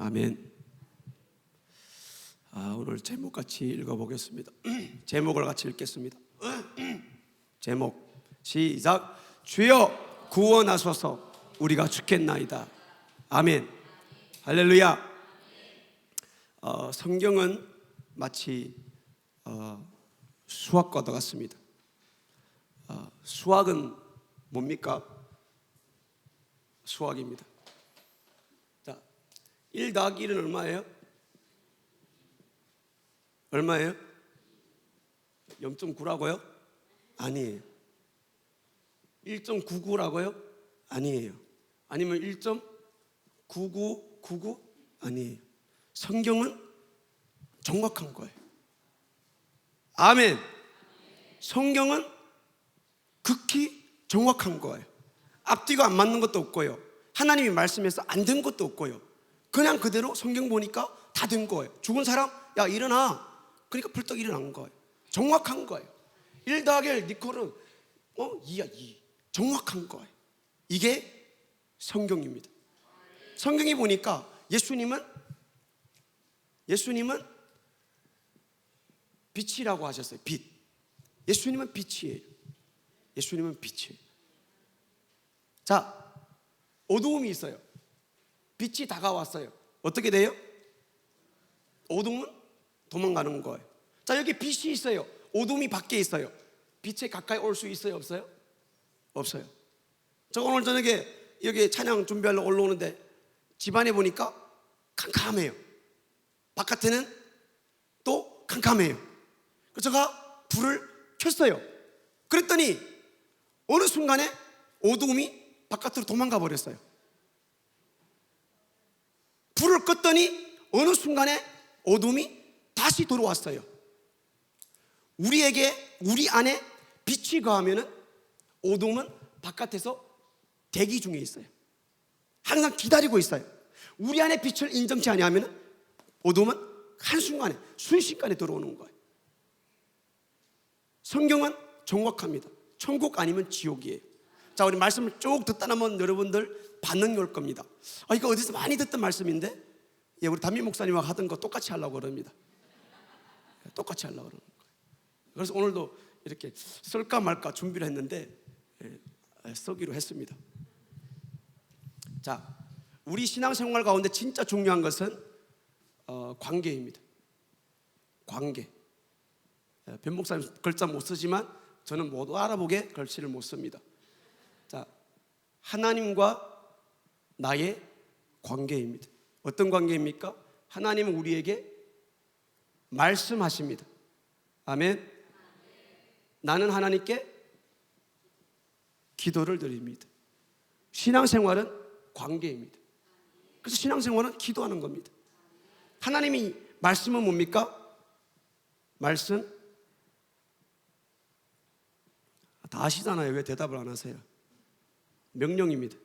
아멘. 오늘 제목 같이 읽어보겠습니다. 제목을 같이 읽겠습니다. 제목 시작. 주여 구원하소서. 우리가 죽겠나이다. 아멘. 할렐루야. 성경은 마치 수학과도 같습니다. 수학은 뭡니까? 수학입니다. 자, 1 더하기 1은 얼마예요? 얼마예요? 0.9라고요? 아니에요. 1.99라고요? 아니에요. 아니면 1.9999? 아니에요. 성경은 정확한 거예요. 아멘. 성경은 극히 정확한 거예요. 앞뒤가 안 맞는 것도 없고요, 하나님이 말씀해서 안 된 것도 없고요. 그냥 그대로 성경 보니까 다 된 거예요. 죽은 사람, 야 일어나. 그러니까 벌떡 일어난 거예요. 정확한 거예요. 1 더하기 1 니콜은 2야 2. 정확한 거예요. 이게 성경입니다. 성경이 보니까 예수님은 빛이라고 하셨어요. 빛. 예수님은 빛이에요. 예수님은 빛이에요. 자, 어두움이 있어요. 빛이 다가왔어요. 어떻게 돼요? 어둠은 도망가는 거예요. 자, 여기 빛이 있어요. 어둠이 밖에 있어요. 빛에 가까이 올 수 있어요? 없어요? 없어요. 저 오늘 저녁에 여기 찬양 준비하려고 올라오는데 집안에 보니까 캄캄해요. 바깥에는 또 캄캄해요. 그래서 제가 불을 켰어요. 그랬더니 어느 순간에 어두움이 바깥으로 도망가 버렸어요. 불을 껐더니 어느 순간에 어둠이 다시 들어왔어요. 우리 안에 빛이 거하면 어둠은 바깥에서 대기 중에 있어요. 항상 기다리고 있어요. 우리 안에 빛을 인정치 아니하면 어둠은 한순간에 순식간에 들어오는 거예요. 성경은 정확합니다. 천국 아니면 지옥이에요. 자, 우리 말씀을 쭉 듣다 나면 여러분들 반응이 올 겁니다. 이거 어디서 많이 듣던 말씀인데, 우리 담임 목사님하고 하던 거 똑같이 하려고 그럽니다. 똑같이 하려고 그러는 거예요. 그래서 오늘도 이렇게 쓸까 말까 준비를 했는데 쓰기로 했습니다. 자, 우리 신앙생활 가운데 진짜 중요한 것은 관계입니다. 관계. 변 목사님 글자 못 쓰지만 저는 모두 알아보게 글씨를 못 씁니다. 자, 하나님과 나의 관계입니다. 어떤 관계입니까? 하나님은 우리에게 말씀하십니다. 아멘. 나는 하나님께 기도를 드립니다. 신앙생활은 관계입니다. 그래서 신앙생활은 기도하는 겁니다. 하나님이 말씀은 뭡니까? 말씀 다 아시잖아요. 왜 대답을 안 하세요? 명령입니다.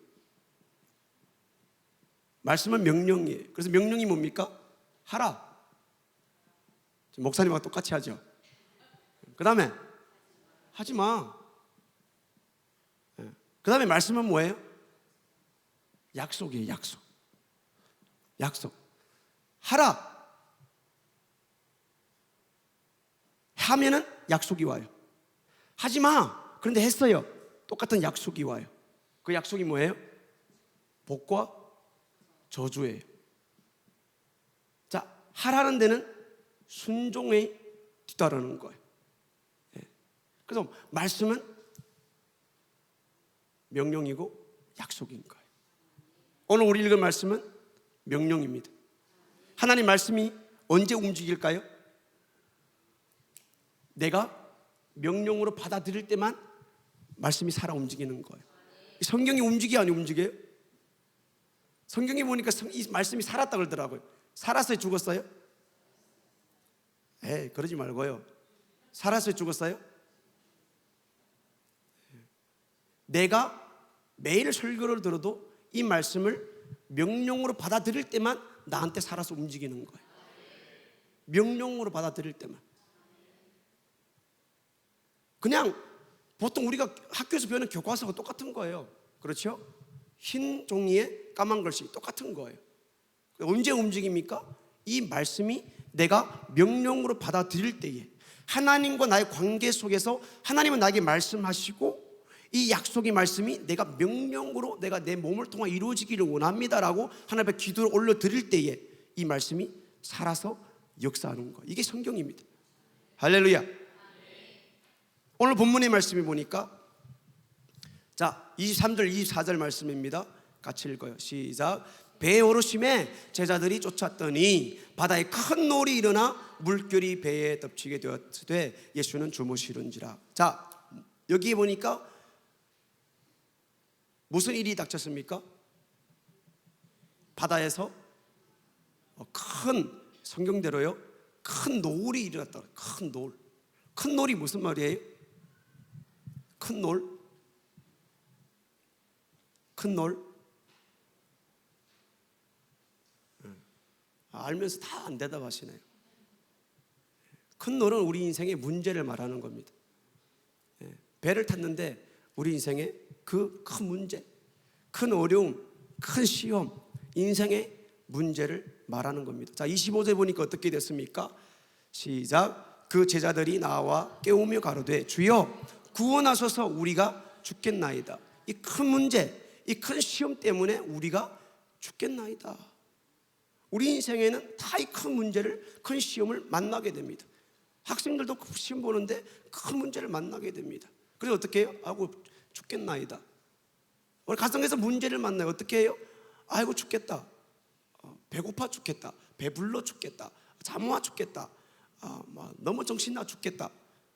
말씀은 명령이에요. 그래서 명령이 뭡니까? 하라. 목사님과 똑같이 하죠. 그 다음에 하지 마. 그 다음에 말씀은 뭐예요? 약속이에요. 약속. 하라. 하면은 약속이 와요. 하지 마. 그런데 했어요. 똑같은 약속이 와요. 그 약속이 뭐예요? 복과 저주예요. 자, 하라는 데는 순종에 뒤따르는 거예요. 그래서 말씀은 명령이고 약속인 거예요. 오늘 우리 읽은 말씀은 명령입니다. 하나님 말씀이 언제 움직일까요? 내가 명령으로 받아들일 때만 말씀이 살아 움직이는 거예요. 성경이 움직여 아니 움직여요? 성경에 보니까 이 말씀이 살았다 그러더라고요. 살았어요? 죽었어요? 그러지 말고요. 살았어요? 죽었어요? 내가 매일 설교를 들어도 이 말씀을 명령으로 받아들일 때만 나한테 살아서 움직이는 거예요. 명령으로 받아들일 때만. 그냥 보통 우리가 학교에서 배우는 교과서가 똑같은 거예요. 그렇죠? 흰 종이에 까만 글씨 똑같은 거예요. 언제 움직입니까? 이 말씀이 내가 명령으로 받아들일 때에, 하나님과 나의 관계 속에서 하나님은 나에게 말씀하시고 이 약속의 말씀이 내가 명령으로 내가 내 몸을 통해 이루어지기를 원합니다라고 하나님 앞에 기도를 올려드릴 때에 이 말씀이 살아서 역사하는 거, 이게 성경입니다. 할렐루야. 오늘 본문의 말씀이 보니까 자 23절 24절 말씀입니다. 같이 읽어요. 시작. 배에 오르심에 제자들이 쫓았더니 바다에 큰 놀이 일어나 물결이 배에 덮치게 되었으되 예수는 주무시는지라. 자 여기에 보니까 무슨 일이 닥쳤습니까? 바다에서 큰, 성경대로요, 큰 노을이 일어났다. 큰 노을. 큰 노을이 무슨 말이에요? 큰 노을? 큰 노을? 알면서 다 안 대답하시네요. 큰 노을은 우리 인생의 문제를 말하는 겁니다. 배를 탔는데 우리 인생의 그 큰 문제, 큰 어려움, 큰 시험, 인생의 문제를 말하는 겁니다. 자 25절 보니까 어떻게 됐습니까? 시작. 그 제자들이 나와 깨우며 가로되 주여 구원하소서 우리가 죽겠나이다. 이 큰 문제, 이 큰 시험 때문에 우리가 죽겠나이다. 우리 인생에는 다 이 큰 문제를, 큰 시험을 만나게 됩니다. 학생들도 시험 보는데 큰 문제를 만나게 됩니다. 그래서 어떻게 해요? 아이고 죽겠나이다. 우리 가정에서 문제를 만나요. 어떻게 해요? 아이고 죽겠다. 배고파 죽겠다. 배불러 죽겠다. 잠와 죽겠다. 너무 정신나 죽겠다.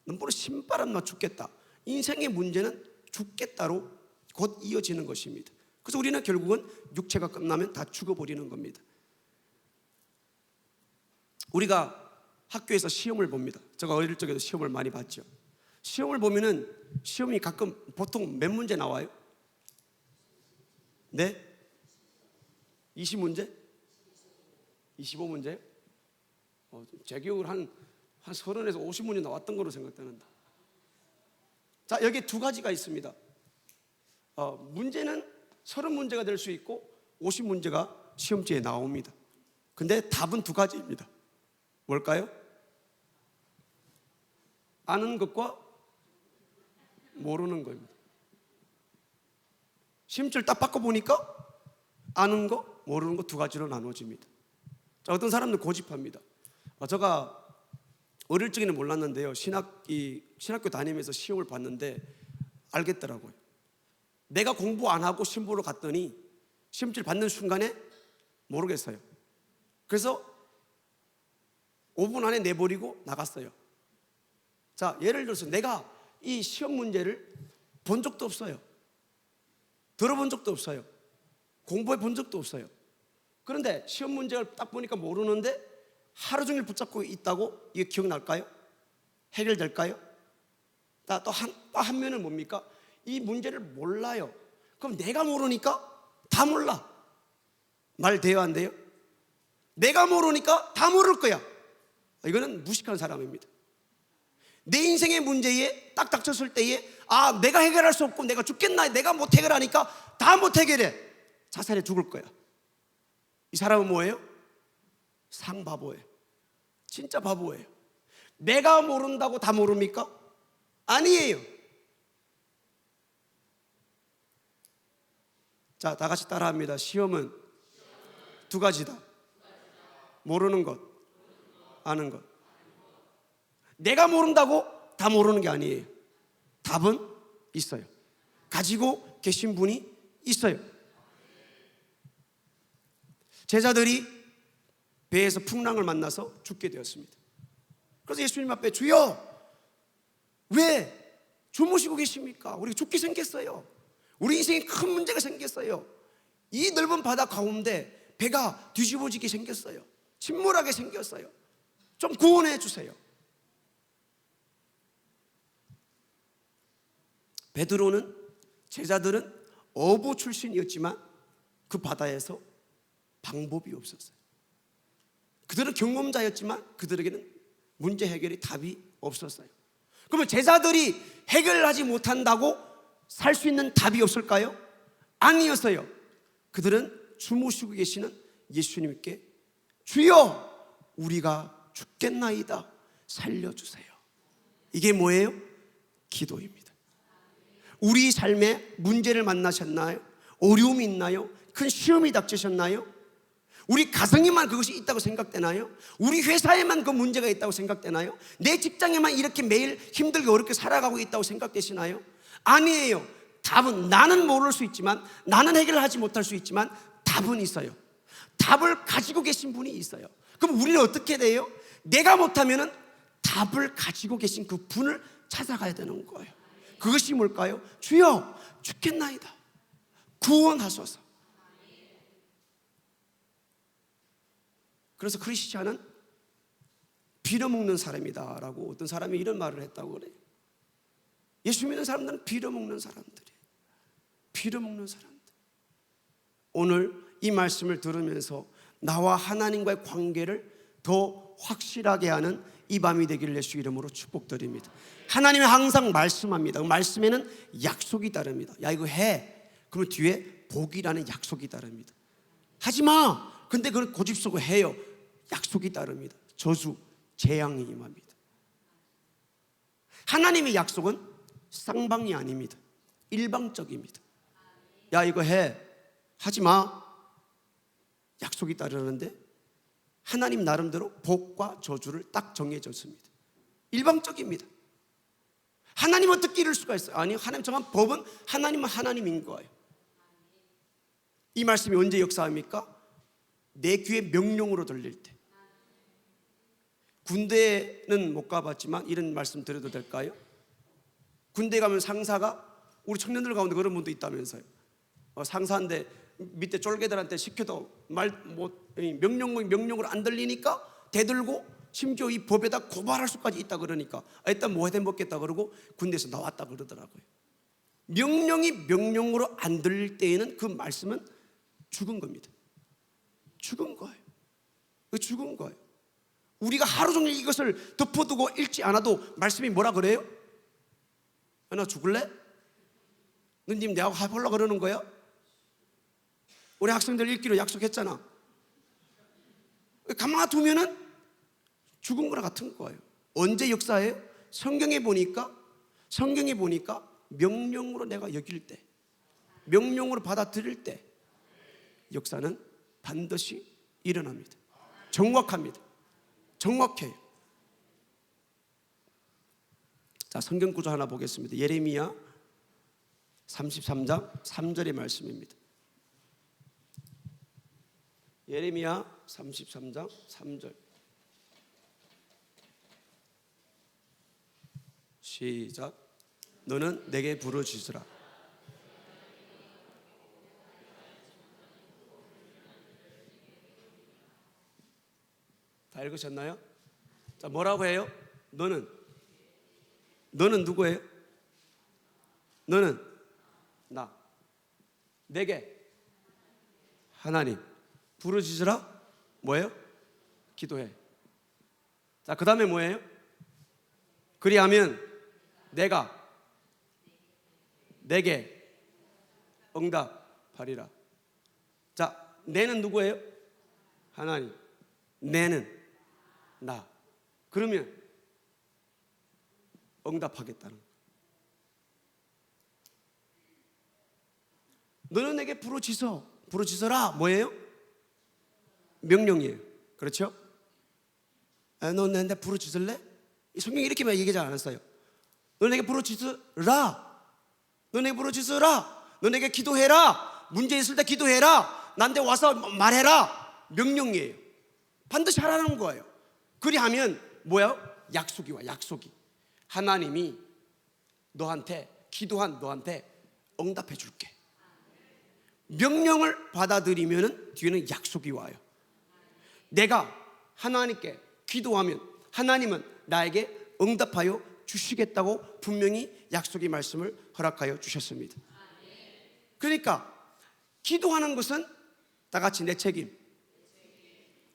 너무 신바람 나 죽겠다. 인생의 문제는 죽겠다로 곧 이어지는 것입니다. 그래서 우리는 결국은 육체가 끝나면 다 죽어버리는 겁니다. 우리가 학교에서 시험을 봅니다. 제가 어릴 적에도 시험을 많이 봤죠. 시험을 보면은 시험이 가끔 보통 몇 문제 나와요? 네? 20문제? 25문제? 제 기억으로 한 30에서 50문제 나왔던 걸로 생각되는다. 자, 여기 두 가지가 있습니다. 문제는 30문제가 될 수 있고 50문제가 시험지에 나옵니다. 근데 답은 두 가지입니다. 뭘까요? 아는 것과 모르는 겁니다. 시험지를 딱 바꿔보니까 아는 거, 모르는 거 두 가지로 나눠집니다. 자, 어떤 사람들 고집합니다. 제가 어릴 적에는 몰랐는데요, 신학교 다니면서 시험을 봤는데 알겠더라고요. 내가 공부 안 하고 시험 보러 갔더니 시험지를 받는 순간에 모르겠어요. 그래서 5분 안에 내버리고 나갔어요. 자, 예를 들어서 내가 이 시험 문제를 본 적도 없어요. 들어본 적도 없어요. 공부해 본 적도 없어요. 그런데 시험 문제를 딱 보니까 모르는데 하루 종일 붙잡고 있다고 이게 기억날까요? 해결될까요? 또 한 면은 뭡니까? 이 문제를 몰라요. 그럼 내가 모르니까 다 몰라. 말 돼요, 안 돼요? 내가 모르니까 다 모를 거야. 이거는 무식한 사람입니다. 내 인생의 문제에 딱 닥쳤을 때에 내가 해결할 수 없고 내가 죽겠나, 내가 못 해결하니까 다 못 해결해. 자살해 죽을 거야. 이 사람은 뭐예요? 상바보예요. 진짜 바보예요. 내가 모른다고 다 모릅니까? 아니에요. 자, 다 같이 따라합니다. 시험은 두 가지다. 모르는 것, 아는 것. 내가 모른다고 다 모르는 게 아니에요. 답은 있어요. 가지고 계신 분이 있어요. 제자들이 배에서 풍랑을 만나서 죽게 되었습니다. 그래서 예수님 앞에 주여 왜 주무시고 계십니까? 우리 죽게 생겼어요. 우리 인생에 큰 문제가 생겼어요. 이 넓은 바다 가운데 배가 뒤집어지게 생겼어요. 침몰하게 생겼어요. 좀 구원해 주세요. 베드로는, 제자들은 어부 출신이었지만 그 바다에서 방법이 없었어요. 그들은 경험자였지만 그들에게는 문제 해결의 답이 없었어요. 그러면 제자들이 해결하지 못한다고 살 수 있는 답이 없을까요? 아니었어요. 그들은 주무시고 계시는 예수님께 주여 우리가 죽겠나이다 살려주세요. 이게 뭐예요? 기도입니다. 우리 삶에 문제를 만나셨나요? 어려움이 있나요? 큰 시험이 닥치셨나요? 우리 가정에만 그것이 있다고 생각되나요? 우리 회사에만 그 문제가 있다고 생각되나요? 내 직장에만 이렇게 매일 힘들게 어렵게 살아가고 있다고 생각되시나요? 아니에요. 답은, 나는 모를 수 있지만, 나는 해결하지 못할 수 있지만 답은 있어요. 답을 가지고 계신 분이 있어요. 그럼 우리는 어떻게 돼요? 내가 못하면은 답을 가지고 계신 그 분을 찾아가야 되는 거예요. 그것이 뭘까요? 주여 죽겠나이다 구원하소서. 그래서 크리스찬은 빌어먹는 사람이다 라고 어떤 사람이 이런 말을 했다고 그래요. 예수 믿는 사람들은 빌어먹는 사람들이에요. 빌어먹는 사람들. 오늘 이 말씀을 들으면서 나와 하나님과의 관계를 더 확실하게 하는 이 밤이 되기를 예수 이름으로 축복드립니다. 하나님이 항상 말씀합니다. 그 말씀에는 약속이 따릅니다. 야 이거 해. 그러면 뒤에 복이라는 약속이 따릅니다. 하지마. 근데 그걸 고집쓰고 해요. 약속이 따릅니다. 저주, 재앙이 임합니다. 하나님의 약속은 쌍방이 아닙니다. 일방적입니다. 야 이거 해. 하지마. 약속이 따르는데 하나님 나름대로 복과 저주를 딱 정해졌습니다. 일방적입니다. 하나님 어떻게 이럴 수가 있어요? 아니, 하나님 정한 법은 하나님은 하나님인 거예요. 이 말씀이 언제 역사합니까? 내 귀에 명령으로 들릴 때. 군대는 못 가봤지만 이런 말씀 드려도 될까요? 군대 가면 상사가, 우리 청년들 가운데 그런 분도 있다면서요. 상사인데 밑에 쫄개들한테 시켜도 명령으로 안 들리니까 대들고 심지어 이 법에다 고발할 수까지 있다 그러니까 일단 뭐 해야 먹겠다 그러고 군대에서 나왔다 그러더라고요. 명령이 명령으로 안 들릴 때에는 그 말씀은 죽은 겁니다. 죽은 거예요. 죽은 거예요. 우리가 하루 종일 이것을 덮어두고 읽지 않아도 말씀이 뭐라 그래요? 나 죽을래? 너님 내하고 해보려고 그러는 거야? 우리 학생들 읽기로 약속했잖아. 가만히 두면은 죽은 거랑 같은 거예요. 언제 역사예요? 성경에 보니까 명령으로 내가 여길 때, 명령으로 받아들일 때 역사는 반드시 일어납니다. 정확합니다. 정확해요. 자, 성경 구조 하나 보겠습니다. 예레미야 33장 3절의 말씀입니다. 예레미야 33장 3절. 시작. 너는 내게 부르짖으라. 다 읽으셨나요? 자, 뭐라고 해요? 너는 누구예요? 너는 나. 내게 하나님 부르짖으라. 뭐예요? 기도해. 자, 그 다음에 뭐예요? 그리하면 내게 응답하리라. 자, 내는 누구예요? 하나님. 내는 나. 그러면 응답하겠다는 거예요. 너는 내게 부르짖어라. 뭐예요? 명령이에요. 그렇죠? 너 내한테 부르짖을래? 성경이 이렇게만 얘기하지 않았어요. 너 내게 부르짖으라. 너 내게 부르짖으라. 너 내게 기도해라. 문제 있을 때 기도해라. 나한테 와서 말해라. 명령이에요. 반드시 하라는 거예요. 그리하면 뭐야? 약속이 와. 약속이. 하나님이 기도한 너한테 응답해 줄게. 명령을 받아들이면 뒤에는 약속이 와요. 내가 하나님께 기도하면 하나님은 나에게 응답하여 주시겠다고 분명히 약속의 말씀을 허락하여 주셨습니다. 그러니까 기도하는 것은 다 같이 내 책임,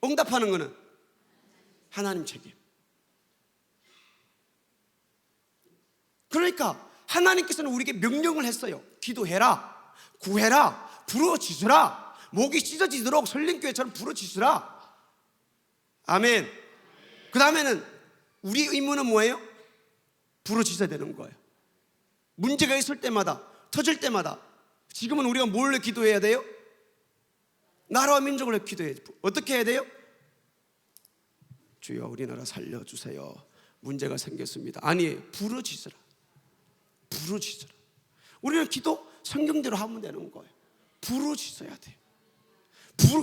응답하는 것은 하나님 책임. 그러니까 하나님께서는 우리에게 명령을 했어요. 기도해라, 구해라, 부르짖으라. 목이 찢어지도록 설림교회처럼 부르짖으라. 아멘. 그 다음에는 우리 의무는 뭐예요? 부르짖어야 되는 거예요. 문제가 있을 때마다, 터질 때마다. 지금은 우리가 뭘 기도해야 돼요? 나라와 민족을 위해 기도해야 돼요. 어떻게 해야 돼요? 주여 우리나라 살려주세요. 문제가 생겼습니다. 아니, 부르짖으라. 부르짖으라. 우리는 기도 성경대로 하면 되는 거예요. 부르짖어야 돼요.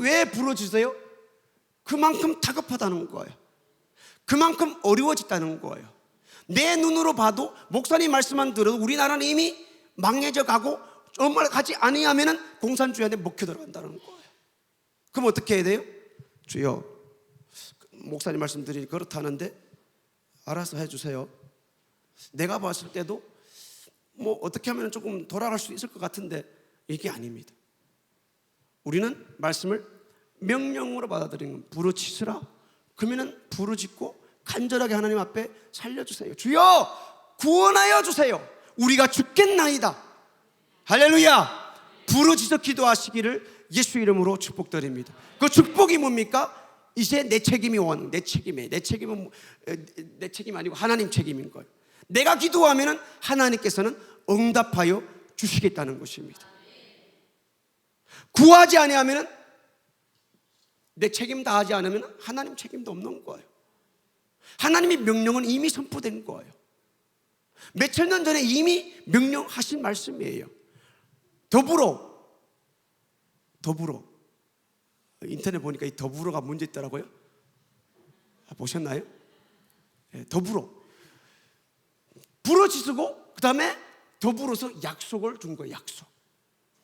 왜 부르짖어요? 그만큼 다급하다는 거예요. 그만큼 어려워졌다는 거예요. 내 눈으로 봐도 목사님 말씀만 들어도 우리나라는 이미 망해져 가고 정말 가지 아니하면은 공산주의한테 먹혀 들어간다는 거예요. 그럼 어떻게 해야 돼요? 주여, 목사님 말씀 드리니 그렇다는데 알아서 해주세요. 내가 봤을 때도 뭐 어떻게 하면 조금 돌아갈 수 있을 것 같은데 이게 아닙니다. 우리는 말씀을 명령으로 받아들이는 건 부르짖으라. 그러면은 부르짖고 간절하게 하나님 앞에 살려주세요. 주여 구원하여 주세요. 우리가 죽겠나이다. 할렐루야. 부르짖어 기도하시기를 예수 이름으로 축복드립니다. 그 축복이 뭡니까? 이제 내 책임이 오는, 내 책임은 내 책임 아니고 하나님 책임인 거예요. 내가 기도하면은 하나님께서는 응답하여 주시겠다는 것입니다. 구하지 아니하면은 내 책임 다 하지 않으면 하나님 책임도 없는 거예요. 하나님의 명령은 이미 선포된 거예요. 몇천 년 전에 이미 명령하신 말씀이에요. 더불어 인터넷 보니까 이 더불어가 문제 있더라고요. 보셨나요? 네, 더불어 부르짖고 그 다음에 더불어서 약속을 준 거예요. 약속.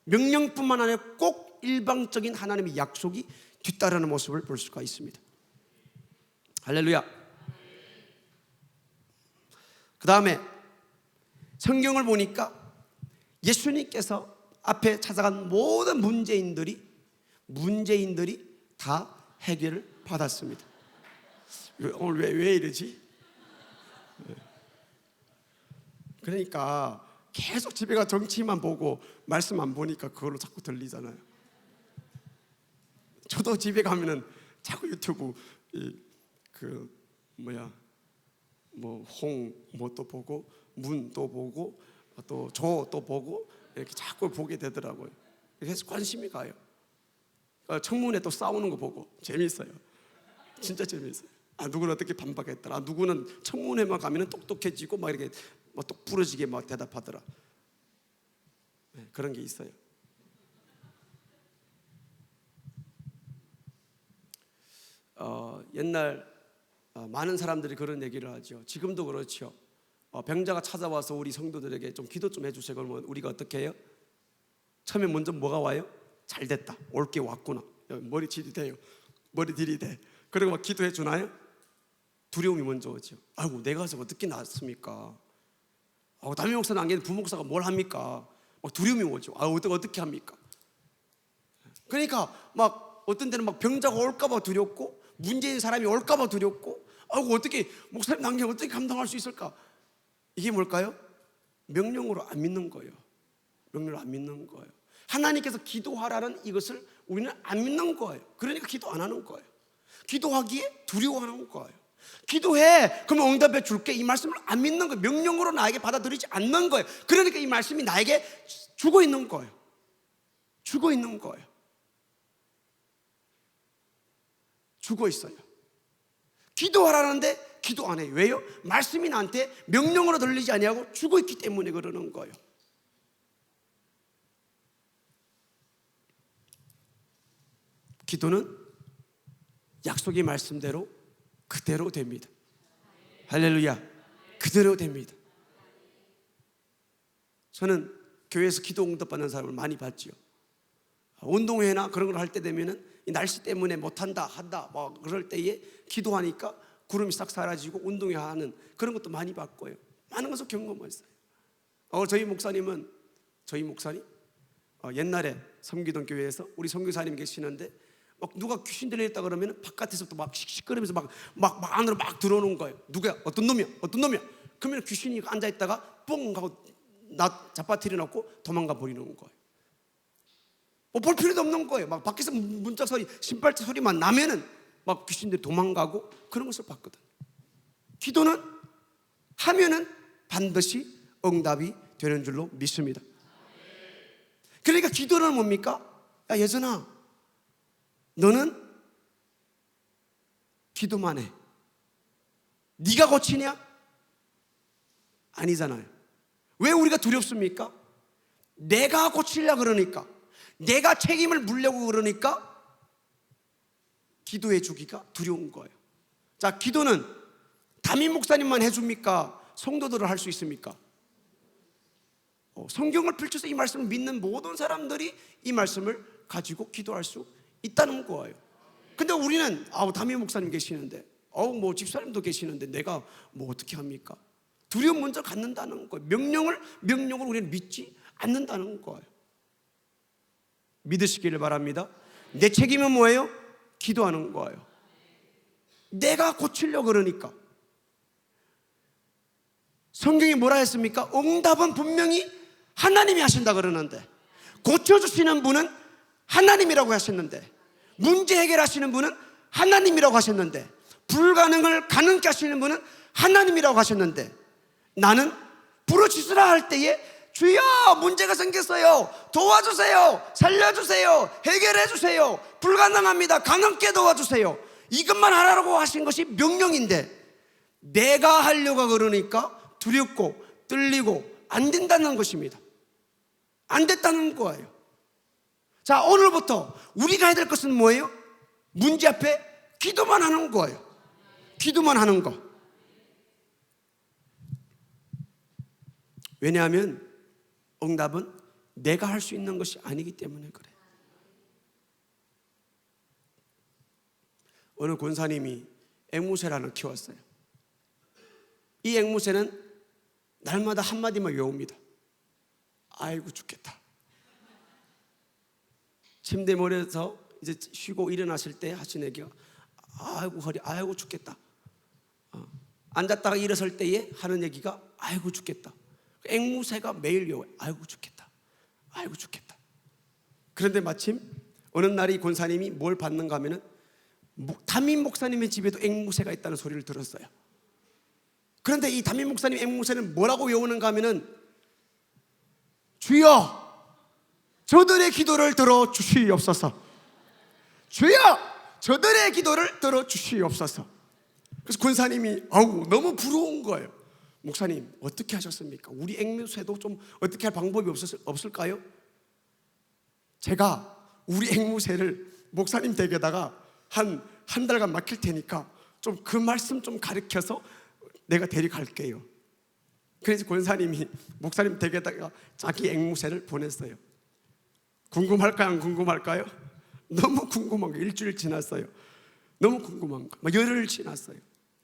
명령뿐만 아니라 꼭 일방적인 하나님의 약속이 뒤따르는 모습을 볼 수가 있습니다. 할렐루야. 그 다음에 성경을 보니까 예수님께서 앞에 찾아간 모든 문제인들이 다 해결을 받았습니다. 오늘 왜 이러지? 그러니까 계속 집에 가 정치만 보고 말씀 안 보니까 그걸로 자꾸 들리잖아요. 저도 집에 가면은 자꾸 유튜브 또 보고 문 또 보고 또 조 또 보고 이렇게 자꾸 보게 되더라고요. 그래서 관심이 가요. 청문회 또 싸우는 거 보고 재밌어요. 진짜 재밌어요. 누구는 어떻게 반박했더라. 누구는 청문회만 가면은 똑똑해지고 막 이렇게 똑 부러지게 막 대답하더라. 네, 그런 게 있어요. 옛날 많은 사람들이 그런 얘기를 하죠. 지금도 그렇죠. 병자가 찾아와서 우리 성도들에게 좀 기도 좀 해주세요. 그러면 우리가 어떻게 해요? 처음에 먼저 뭐가 와요? 잘 됐다. 올 게 왔구나. 머리 들이대요. 머리 들이대. 그리고 막 기도해 주나요? 두려움이 먼저 오죠. 아이고 내가 가서 어떻게 나았습니까? 담임 목사는 안 계는데 부목사가 뭘 합니까? 막 두려움이 오죠. 어떻게 합니까? 그러니까 막 어떤 때는 막 병자가 올까봐 두렵고 문제인 사람이 올까봐 두렵고 어떻게 목사님 남겨 어떻게 감당할 수 있을까? 이게 뭘까요? 명령으로 안 믿는 거예요. 명령을 안 믿는 거예요. 하나님께서 기도하라는 이것을 우리는 안 믿는 거예요. 그러니까 기도 안 하는 거예요. 기도하기에 두려워하는 거예요. 기도해 그러면 응답해 줄게 이 말씀을 안 믿는 거예요. 명령으로 나에게 받아들이지 않는 거예요. 그러니까 이 말씀이 나에게 죽어 있는 거예요. 죽어 있는 거예요. 죽어 있어요. 기도하라는데 기도 안 해요. 왜요? 말씀이 나한테 명령으로 들리지 아니하고 죽어 있기 때문에 그러는 거예요. 기도는 약속의 말씀대로 그대로 됩니다. 할렐루야. 그대로 됩니다. 저는 교회에서 기도 응답받는 사람을 많이 봤죠. 운동회나 그런 걸 할 때 되면은 이 날씨 때문에 못한다 그럴 때에 기도하니까 구름이 싹 사라지고 운동회 하는 그런 것도 많이 봤고요. 많은 것을 경험했어요. 저희 목사님 옛날에 섬기던 교회에서 우리 선교사님 계시는데 막 누가 귀신 들렸다 그러면 바깥에서부터 막 시끄러면서 막 안으로 막 들어오는 거예요. 누구야? 어떤 놈이야? 그러면 귀신이 앉아 있다가 뽕 하고 나 잡아뜨려 놓고 도망가 버리는 거예요. 뭐 볼 필요도 없는 거예요. 막 밖에서 문자 소리, 신발자 소리만 나면은 막 귀신들이 도망가고 그런 것을 봤거든. 기도는 하면은 반드시 응답이 되는 줄로 믿습니다. 그러니까 기도는 뭡니까? 야, 예전아, 너는 기도만 해. 네가 고치냐? 아니잖아요. 왜 우리가 두렵습니까? 내가 고치려고 그러니까, 내가 책임을 물려고 그러니까 기도해 주기가 두려운 거예요. 자, 기도는 담임 목사님만 해줍니까? 성도들을 할 수 있습니까? 성경을 펼쳐서 이 말씀을 믿는 모든 사람들이 이 말씀을 가지고 기도할 수 있다는 거예요. 근데 우리는 담임 목사님 계시는데, 뭐 집사님도 계시는데 내가 뭐 어떻게 합니까? 두려움 먼저 갖는다는 거예요. 명령을 우리는 믿지 않는다는 거예요. 믿으시기를 바랍니다. 내 책임은 뭐예요? 기도하는 거예요. 내가 고치려고 그러니까. 성경이 뭐라 했습니까? 응답은 분명히 하나님이 하신다 그러는데, 고쳐주시는 분은 하나님이라고 하셨는데, 문제 해결하시는 분은 하나님이라고 하셨는데, 불가능을 가능케 하시는 분은 하나님이라고 하셨는데, 나는 부르짖으라 할 때에 주여, 문제가 생겼어요, 도와주세요, 살려주세요, 해결해주세요, 불가능합니다, 가능케 도와주세요, 이것만 하라고 하신 것이 명령인데, 내가 하려고 그러니까 두렵고 떨리고 안 된다는 것입니다. 안 됐다는 거예요. 자, 오늘부터 우리가 해야 될 것은 뭐예요? 문제 앞에 기도만 하는 거예요. 기도만 하는 거. 왜냐하면 응답은 내가 할 수 있는 것이 아니기 때문에 그래. 어느 권사님이 앵무새를 하나 키웠어요. 이 앵무새는 날마다 한마디만 외웁니다. 아이고 죽겠다. 침대 머리에서 이제 쉬고 일어나실 때 하신 얘기가 아이고 허리, 아이고 죽겠다. 앉았다가 일어설 때에 하는 얘기가 아이고 죽겠다. 앵무새가 매일 외워요. 아이고 죽겠다, 아이고 죽겠다. 그런데 마침 어느 날 이 권사님이 뭘 받는가 하면은 담임 목사님의 집에도 앵무새가 있다는 소리를 들었어요. 그런데 이 담임 목사님 앵무새는 뭐라고 외우는가 하면은 주여, 저들의 기도를 들어 주시옵소서. 주여, 저들의 기도를 들어 주시옵소서. 그래서 권사님이 너무 부러운 거예요. 목사님 어떻게 하셨습니까? 우리 앵무새도 좀 어떻게 할 방법이 없을까요? 제가 우리 앵무새를 목사님 댁에다가 한 달간 맡길 테니까 좀 그 말씀 좀 가르쳐서 내가 데려갈게요. 그래서 권사님이 목사님 댁에다가 자기 앵무새를 보냈어요. 궁금할까요? 안 궁금할까요? 너무 궁금한 거. 일주일 지났어요. 너무 궁금한 거. 열흘 지났어요.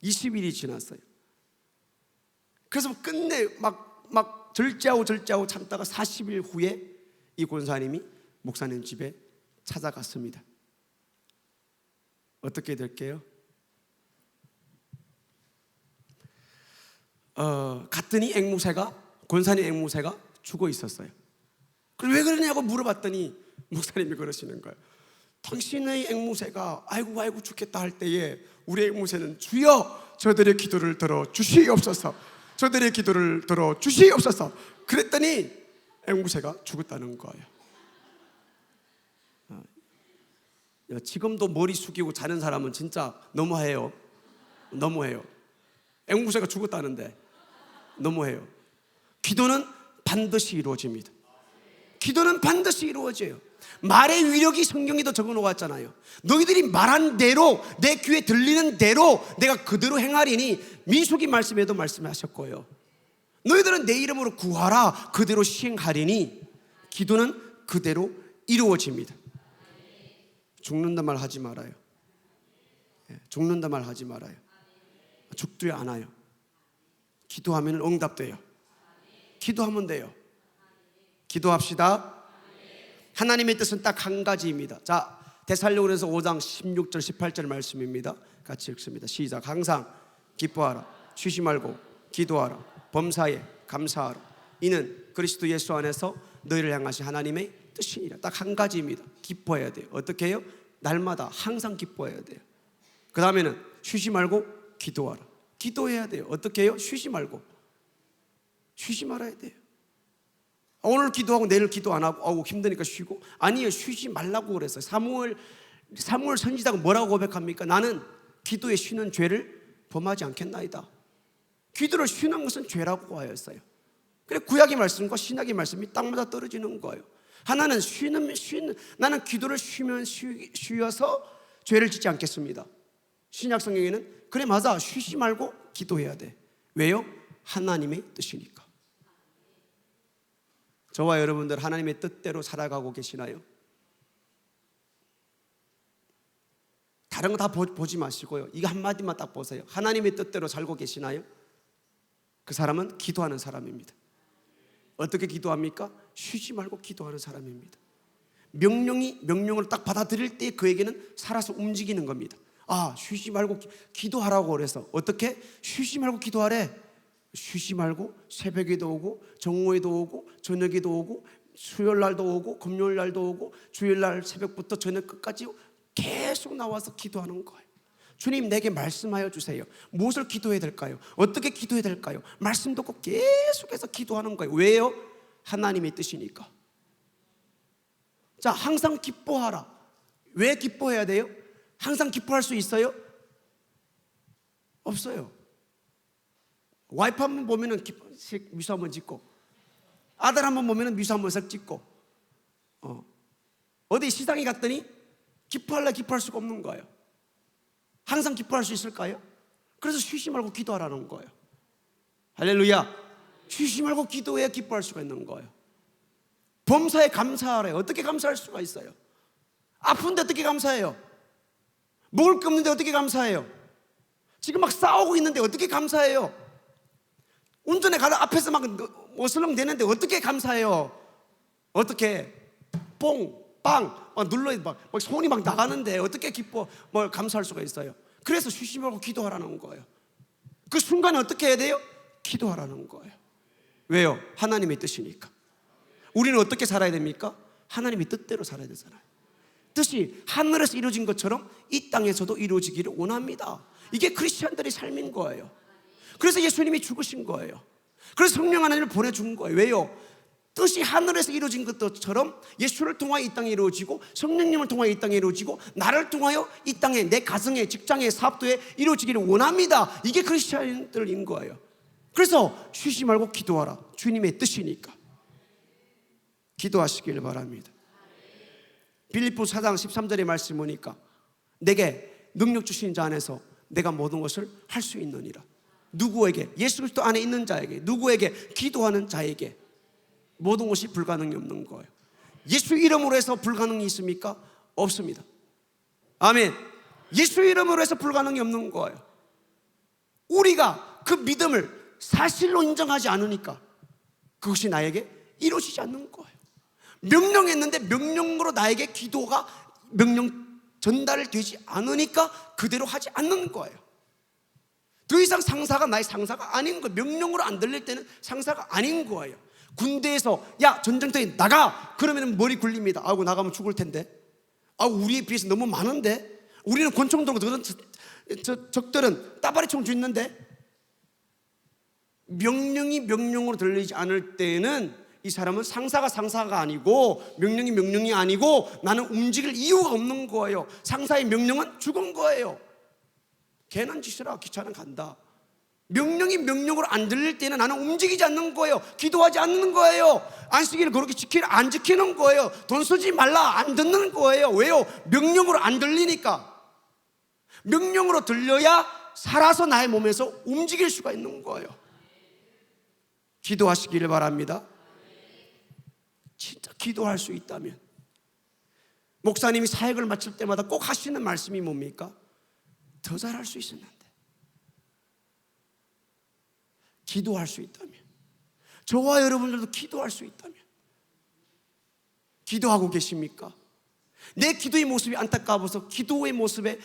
20일이 지났어요. 그래서 끝내 막 절제하고 참다가 40일 후에 이 권사님이 목사님 집에 찾아갔습니다. 어떻게 될게요? 갔더니 권사님 앵무새가 죽어 있었어요. 그럼 왜 그러냐고 물어봤더니 목사님이 그러시는 거예요. 당신의 앵무새가 아이고 죽겠다 할 때에 우리 앵무새는 주여, 저들의 기도를 들어 주시옵소서, 저들의 기도를 들어 주시옵소서. 그랬더니 앵무새가 죽었다는 거예요. 지금도 머리 숙이고 자는 사람은 진짜 너무해요. 앵무새가 죽었다는데 너무해요. 기도는 반드시 이루어집니다. 기도는 반드시 이루어져요. 말의 위력이 성경에도 적어놓았잖아요. 너희들이 말한 대로, 내 귀에 들리는 대로 내가 그대로 행하리니, 민수기 말씀에도 말씀하셨고요. 너희들은 내 이름으로 구하라, 그대로 시행하리니. 기도는 그대로 이루어집니다. 죽는다 말 하지 말아요. 죽는다 말 하지 말아요. 죽지도 않아요. 기도하면 응답돼요. 기도하면 돼요. 기도합시다. 하나님의 뜻은 딱 한 가지입니다. 자, 데살로니가서 5장 16절 18절 말씀입니다. 같이 읽습니다. 시작. 항상 기뻐하라, 쉬지 말고 기도하라, 범사에 감사하라. 이는 그리스도 예수 안에서 너희를 향하신 하나님의 뜻이니라. 딱 한 가지입니다. 기뻐해야 돼요. 어떻게 해요? 날마다 항상 기뻐해야 돼요. 그 다음에는 쉬지 말고 기도하라. 기도해야 돼요. 어떻게 해요? 쉬지 말고. 쉬지 말아야 돼요. 오늘 기도하고 내일 기도 안 하고 힘드니까 쉬고, 아니에요. 쉬지 말라고 그랬어요. 사무엘 선지자가 뭐라고 고백합니까? 나는 기도에 쉬는 죄를 범하지 않겠나이다. 기도를 쉬는 것은 죄라고 하였어요. 그래, 구약의 말씀과 신약의 말씀이 딱 맞아 떨어지는 거예요. 하나는 나는 기도를 쉬어서 죄를 짓지 않겠습니다. 신약 성경에는 그래, 맞아, 쉬지 말고 기도해야 돼. 왜요? 하나님의 뜻이니까. 저와 여러분들 하나님의 뜻대로 살아가고 계시나요? 다른 거 다 보지 마시고요, 이거 한마디만 딱 보세요. 하나님의 뜻대로 살고 계시나요? 그 사람은 기도하는 사람입니다. 어떻게 기도합니까? 쉬지 말고 기도하는 사람입니다. 명령을 딱 받아들일 때 그에게는 살아서 움직이는 겁니다. 아, 쉬지 말고 기도하라고 그래서 어떻게? 쉬지 말고 기도하래. 쉬지 말고 새벽에도 오고 정오에도 오고 저녁에도 오고 수요일날도 오고 금요일날도 오고 주일날 새벽부터 저녁 끝까지 계속 나와서 기도하는 거예요. 주님, 내게 말씀하여 주세요. 무엇을 기도해야 될까요? 어떻게 기도해야 될까요? 말씀 듣고 계속해서 기도하는 거예요. 왜요? 하나님의 뜻이니까. 자, 항상 기뻐하라. 왜 기뻐해야 돼요? 항상 기뻐할 수 있어요? 없어요. 와이프 한번 보면은 미소 한번 짓고, 아들 한번 보면은 미소 한번 싹 짓고, 어디 시장에 갔더니 기뻐할 수가 없는 거예요. 항상 기뻐할 수 있을까요? 그래서 쉬지 말고 기도하라는 거예요. 할렐루야. 쉬지 말고 기도해야 기뻐할 수가 있는 거예요. 범사에 감사하래요. 어떻게 감사할 수가 있어요? 아픈데 어떻게 감사해요? 먹을 게 없는데 어떻게 감사해요? 지금 막 싸우고 있는데 어떻게 감사해요? 운전에 가다 앞에서 막 어슬렁 대는데 어떻게 감사해요? 어떻게? 빵 막 눌러 막 손이 막 나가는데 어떻게 감사할 수가 있어요? 그래서 쉬지 말고 기도하라는 거예요. 그 순간에 어떻게 해야 돼요? 기도하라는 거예요. 왜요? 하나님의 뜻이니까. 우리는 어떻게 살아야 됩니까? 하나님의 뜻대로 살아야 되잖아요. 뜻이 하늘에서 이루어진 것처럼 이 땅에서도 이루어지기를 원합니다. 이게 크리스찬들의 삶인 거예요. 그래서 예수님이 죽으신 거예요. 그래서 성령 하나님을 보내준 거예요. 왜요? 뜻이 하늘에서 이루어진 것처럼 예수를 통하여 이 땅에 이루어지고 성령님을 통하여 이 땅에 이루어지고 나를 통하여 이 땅에 내 가정에 직장에 사업도에 이루어지기를 원합니다. 이게 크리스찬들인 거예요. 그래서 쉬지 말고 기도하라. 주님의 뜻이니까 기도하시길 바랍니다. 빌립보서 4장 13절의 말씀 보니까 내게 능력 주신 자 안에서 내가 모든 것을 할 수 있느니라. 누구에게? 예수 그리스도 안에 있는 자에게, 누구에게? 기도하는 자에게 모든 것이 불가능이 없는 거예요. 예수 이름으로 해서 불가능이 있습니까? 없습니다. 아멘. 예수 이름으로 해서 불가능이 없는 거예요. 우리가 그 믿음을 사실로 인정하지 않으니까 그것이 나에게 이루어지지 않는 거예요. 명령했는데 명령으로 나에게 기도가 명령 전달되지 않으니까 그대로 하지 않는 거예요. 더 이상 상사가 나의 상사가 아닌 거예요. 명령으로 안 들릴 때는 상사가 아닌 거예요. 군대에서 야 전쟁터에 나가 그러면 머리 굴립니다. 아이고 나가면 죽을 텐데, 우리에 비해서 너무 많은데, 우리는 권총 들고 적들은 따바리총 쥐는데. 명령이 명령으로 들리지 않을 때는 이 사람은 상사가 아니고 명령이 아니고 나는 움직일 이유가 없는 거예요. 상사의 명령은 죽은 거예요. 괜한 짓을 하고 귀찮아 간다. 명령이 명령으로 안 들릴 때는 나는 움직이지 않는 거예요. 기도하지 않는 거예요. 안식일을 그렇게 안 지키는 거예요. 돈 쓰지 말라 안 듣는 거예요. 왜요? 명령으로 안 들리니까. 명령으로 들려야 살아서 나의 몸에서 움직일 수가 있는 거예요. 기도하시기를 바랍니다. 진짜 기도할 수 있다면, 목사님이 사역을 마칠 때마다 꼭 하시는 말씀이 뭡니까? 더 잘할 수 있었는데. 기도할 수 있다면, 저와 여러분들도 기도할 수 있다면 기도하고 계십니까? 내 기도의 모습이 안타까워서 기도의 모습에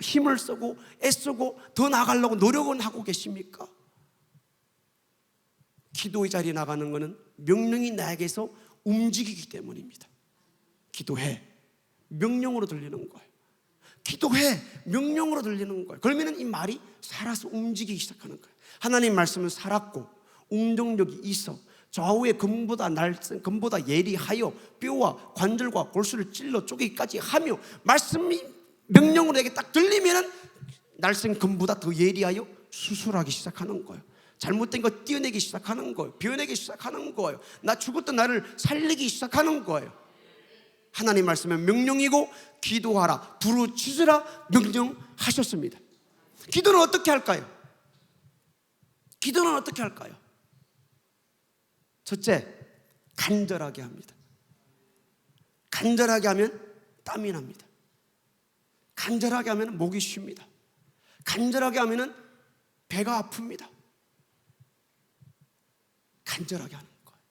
힘을 쓰고 애쓰고 더 나아가려고 노력은 하고 계십니까? 기도의 자리에 나가는 것은 명령이 나에게서 움직이기 때문입니다. 기도해. 명령으로 들리는 거예요. 기도해. 명령으로 들리는 거예요. 그러면 이 말이 살아서 움직이기 시작하는 거예요. 하나님 말씀은 살았고 운동력이 있어 좌우의 금보다 예리하여 뼈와 관절과 골수를 찔러 쪼개기까지 하며, 말씀이 명령으로 내게 딱 들리면 날쌘 금보다 더 예리하여 수술하기 시작하는 거예요. 잘못된 거 띄어내기 시작하는 거예요. 비워내기 시작하는 거예요. 나 죽었던 나를 살리기 시작하는 거예요. 하나님 말씀은 명령이고 기도하라, 부르짖으라 명령하셨습니다. 기도는 어떻게 할까요? 기도는 어떻게 할까요? 첫째, 간절하게 합니다. 간절하게 하면 땀이 납니다. 간절하게 하면 목이 쉽니다. 간절하게 하면 배가 아픕니다. 간절하게 하는 거예요.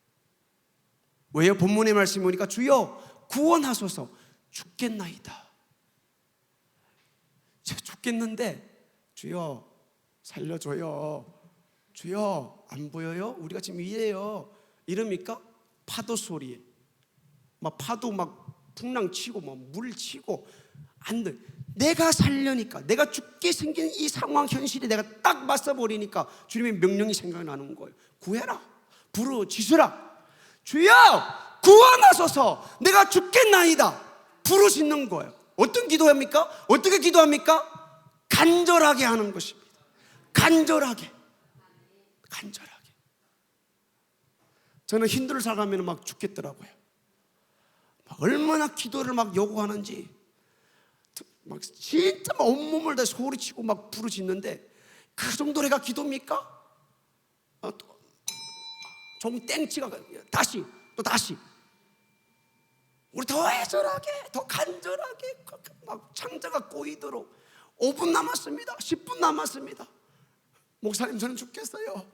왜요? 본문의 말씀이 보니까 주여 구원하소서, 죽겠나이다. 제가 죽겠는데 주여 살려줘요. 주여 안 보여요? 우리가 지금 이래요. 이럽니까? 파도 소리에 막 파도 막 풍랑 치고 막 물 치고 안 돼. 내가 살려니까, 내가 죽게 생긴 이 상황 현실에 내가 딱 맞서 버리니까 주님의 명령이 생각나는 거예요. 구해라, 부르짖으라. 주여 구원하소서, 내가 죽겠나이다. 부르짖는 거예요. 어떤 기도합니까? 어떻게 기도합니까? 간절하게 하는 것입니다. 간절하게. 저는 힌두를 살아가면 막 죽겠더라고요. 막 얼마나 기도를 막 요구하는지, 막 진짜 막 온몸을 다 소리치고 막 부르짖는데, 그 정도 내가 기도입니까? 종 땡치가 다시 우리 더 애절하게, 더 간절하게, 막 창자가 꼬이도록. 5분 남았습니다. 10분 남았습니다. 목사님 저는 죽겠어요.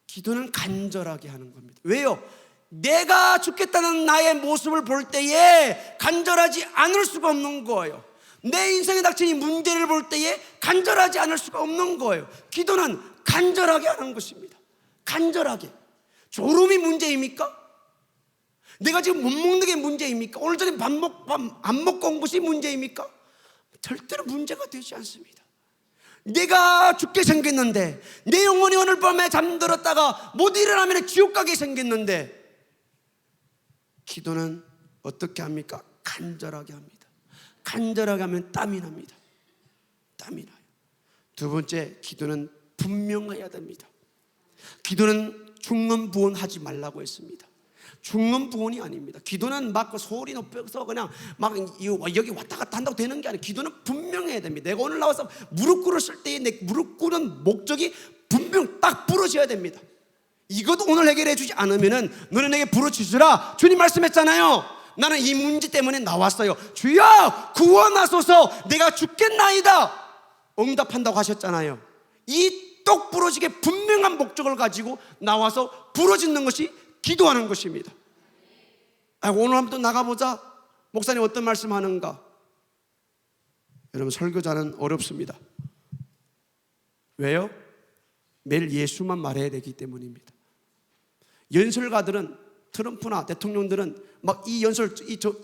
기도는 간절하게 하는 겁니다. 왜요? 내가 죽겠다는 나의 모습을 볼 때에 간절하지 않을 수가 없는 거예요. 내 인생에 닥친 이 문제를 볼 때에 간절하지 않을 수가 없는 거예요. 기도는 간절하게 하는 것입니다. 간절하게. 졸음이 문제입니까? 내가 지금 못 먹는 게 문제입니까? 오늘 전에 밥 안 먹고 온 것이 문제입니까? 절대로 문제가 되지 않습니다. 내가 죽게 생겼는데, 내 영혼이 오늘 밤에 잠들었다가 못 일어나면 지옥 가게 생겼는데, 기도는 어떻게 합니까? 간절하게 합니다. 간절하게 하면 땀이 납니다. 땀이 나요. 두 번째, 기도는 분명해야 됩니다. 기도는 중언부언하지 말라고 했습니다. 중언부언이 아닙니다. 기도는 막 소리 높여서 그냥 막 여기 왔다 갔다 한다고 되는 게 아니에요. 기도는 분명해야 됩니다. 내가 오늘 나와서 무릎 꿇었을 때에 내 무릎 꿇은 목적이 분명 딱 부러져야 됩니다. 이것 오늘 해결해 주지 않으면은 너는 내게 부르짖으라. 주님 말씀했잖아요. 나는 이 문제 때문에 나왔어요. 주여 구원하소서, 내가 죽겠나이다. 응답한다고 하셨잖아요. 이 똑 부러지게 분명한 목적을 가지고 나와서 부르짖는 것이 기도하는 것입니다. 오늘 한번 또 나가보자. 목사님 어떤 말씀 하는가? 여러분, 설교자는 어렵습니다. 왜요? 매일 예수만 말해야 되기 때문입니다. 연설가들은, 트럼프나 대통령들은 막 이 연설,